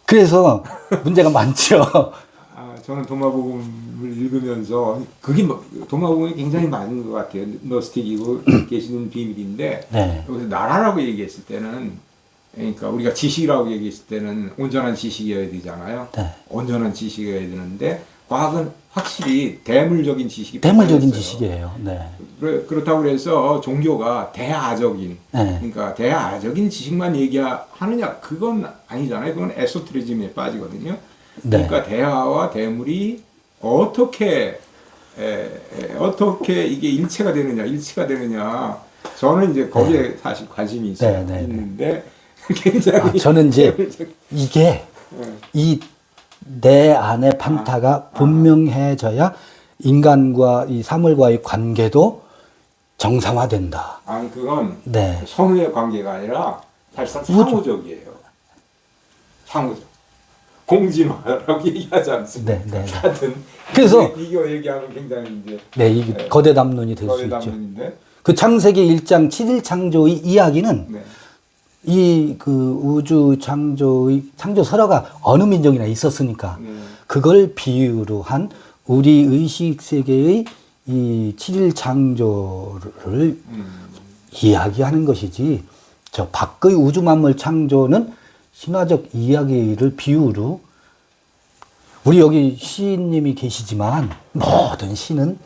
B: 그래서 문제가 많죠.
A: 저는 도마복음을 읽으면서 그게 도마복음이 굉장히 많은 것 같아요. 노스틱이고 계시는 비밀인데 여기서 나라라고 얘기했을 때는 그러니까 우리가 지식이라고 얘기했을 때는 온전한 지식이어야 되잖아요. 온전한 지식이어야 되는데 과학은 확실히 대물적인
B: 지식이에요.
A: 그렇다고 해서 종교가 대아적인 그러니까 대아적인 지식만 얘기하느냐 그건 아니잖아요. 그건 에소테리즘에 빠지거든요. 그러니까 대화와 대물이 어떻게 이게 일체가 되느냐 저는 이제 거기에 사실 관심이 있는데 굉장히
B: 저는 이제 이게 이 내 안의 판타가 분명해져야 인간과 이 사물과의 관계도 정상화된다.
A: 아니 그건 선후의 관계가 아니라 사실상 상호적이에요. 상호적. 공진화라고 얘기하지 않습니까? 하여튼
B: 그래서
A: 이거 얘기하면 굉장히 이제
B: 이게 거대 담론이 될 수 있죠. 그 창세기 1장 7일 창조의 이야기는 이 그 우주 창조 설화가 어느 민족이나 있었으니까 그걸 비유로 한 우리 의식 세계의 이 7일 창조를 이야기하는 것이지 저 밖의 우주 만물 창조는 신화적 이야기를 비유로 우리 여기 시인님이 계시지만 모든 시는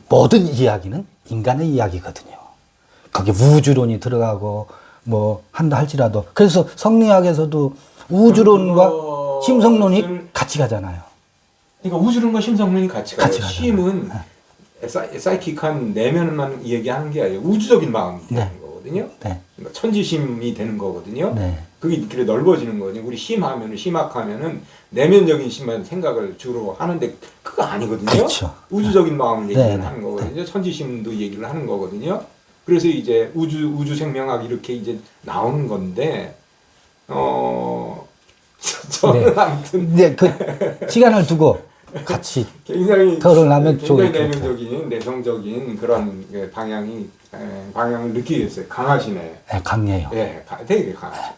B: 모든 이야기는 인간의 이야기거든요. 거기에 우주론이 들어가고 뭐 한다 할지라도 그래서 성리학에서도 우주론과 심성론이 같이 가잖아요.
A: 그러니까 우주론과 심성론이 같이 가요. 심은 사이킥한 내면만 얘기하는 게 아니에요. 우주적인 마음이 되는 거거든요. 그러니까 천지심이 되는 거거든요. 그게 이렇게 넓어지는 거거든요. 우리 심학하면은 내면적인 심만 생각을 주로 하는데 그거 아니거든요.
B: 그렇죠.
A: 우주적인 마음을 얘기를 하는 거거든요. 천지심도 얘기를 하는 거거든요. 그래서 이제 우주 생명학 이렇게 이제 나오는 건데 저는 아무튼
B: 그 시간을 두고 같이
A: 굉장히
B: 토론하면 좋을 것
A: 내면적인 내성적인 그런 방향을 느끼겠어요. 강하시네.
B: 강해요.
A: 되게 강하죠.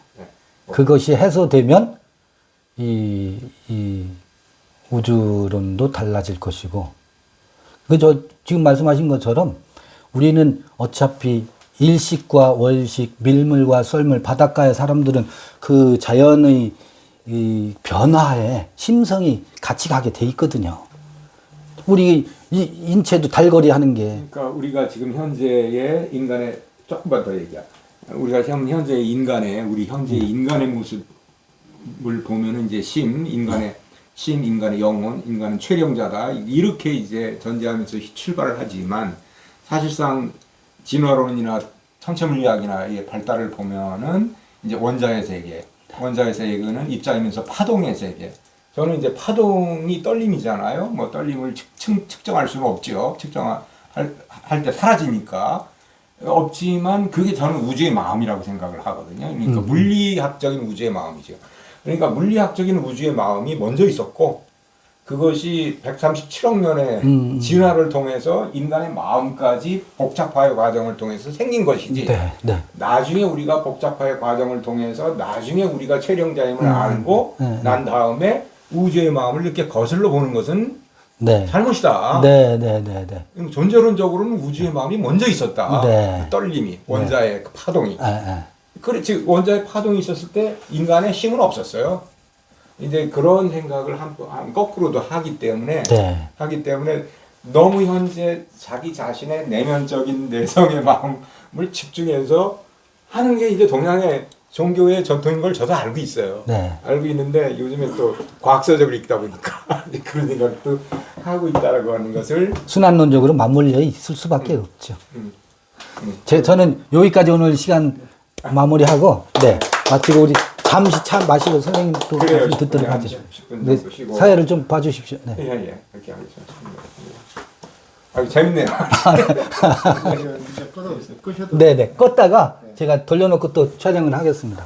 B: 그것이 해소되면 이 우주론도 달라질 것이고, 지금 말씀하신 것처럼 우리는 어차피 일식과 월식, 밀물과 썰물, 바닷가의 사람들은 그 자연의 이 변화에 심성이 같이 가게 돼 있거든요. 우리 이 인체도 달거리 하는 게.
A: 그러니까 우리가 지금 현재의 인간의 조금만 더 얘기야. 우리가 현재의 인간의 우리 현재의 인간의 모습을 보면은 이제 인간의 영혼, 인간은 최령자다 이렇게 이제 전제하면서 출발을 하지만 사실상 진화론이나 천체물리학이나 이 발달을 보면은 이제 원자의 세계는 입자이면서 파동의 세계. 저는 이제 파동이 떨림이잖아요. 뭐 떨림을 측정할 수는 없죠. 측정할 때 사라지니까. 없지만 그게 저는 우주의 마음이라고 생각을 하거든요. 그러니까 물리학적인 우주의 마음이죠. 그러니까 물리학적인 우주의 마음이 먼저 있었고 그것이 137억 년의 진화를 통해서 인간의 마음까지 복잡화의 과정을 통해서 생긴 것이지.
B: 네, 네.
A: 나중에 우리가 복잡화의 과정을 통해서 나중에 우리가 최령자임을 알고 난 다음에 우주의 마음을 이렇게 거슬러 보는 것은
B: 네.
A: 잘못이다.
B: 네, 네, 네, 네.
A: 존재론적으로는 우주의 마음이 먼저 있었다.
B: 네.
A: 그 떨림이, 원자의 그 파동이.
B: 예.
A: 그래, 즉 원자의 파동이 있었을 때 인간의 힘은 없었어요. 이제 그런 생각을 거꾸로도 하기 때문에 너무 현재 자기 자신의 내면적인 내성의 마음을 집중해서 하는 게 이제 동양의 종교의 전통인 걸 저도 알고 있어요.
B: 네.
A: 알고 있는데 요즘에 또 과학서적을 읽다 보니까 그런 생각도 하고 있다라고 하는 것을
B: 순환론적으로 맞물려 있을 수밖에 없죠. 저는 여기까지 오늘 시간 마무리하고, 네, 마치고 우리 잠시 차 마시고 선생님 또
A: 그래요.
B: 말씀 듣도록
A: 한
B: 하죠.
A: 10분
B: 네,
A: 정도 쉬고.
B: 사회를 좀 봐주십시오. 네.
A: 예, 그렇게 하겠습니다. 아, 재밌네요.
D: 이제 끄셔도
B: 네네. 껐다가 제가 돌려놓고 또 촬영을 하겠습니다.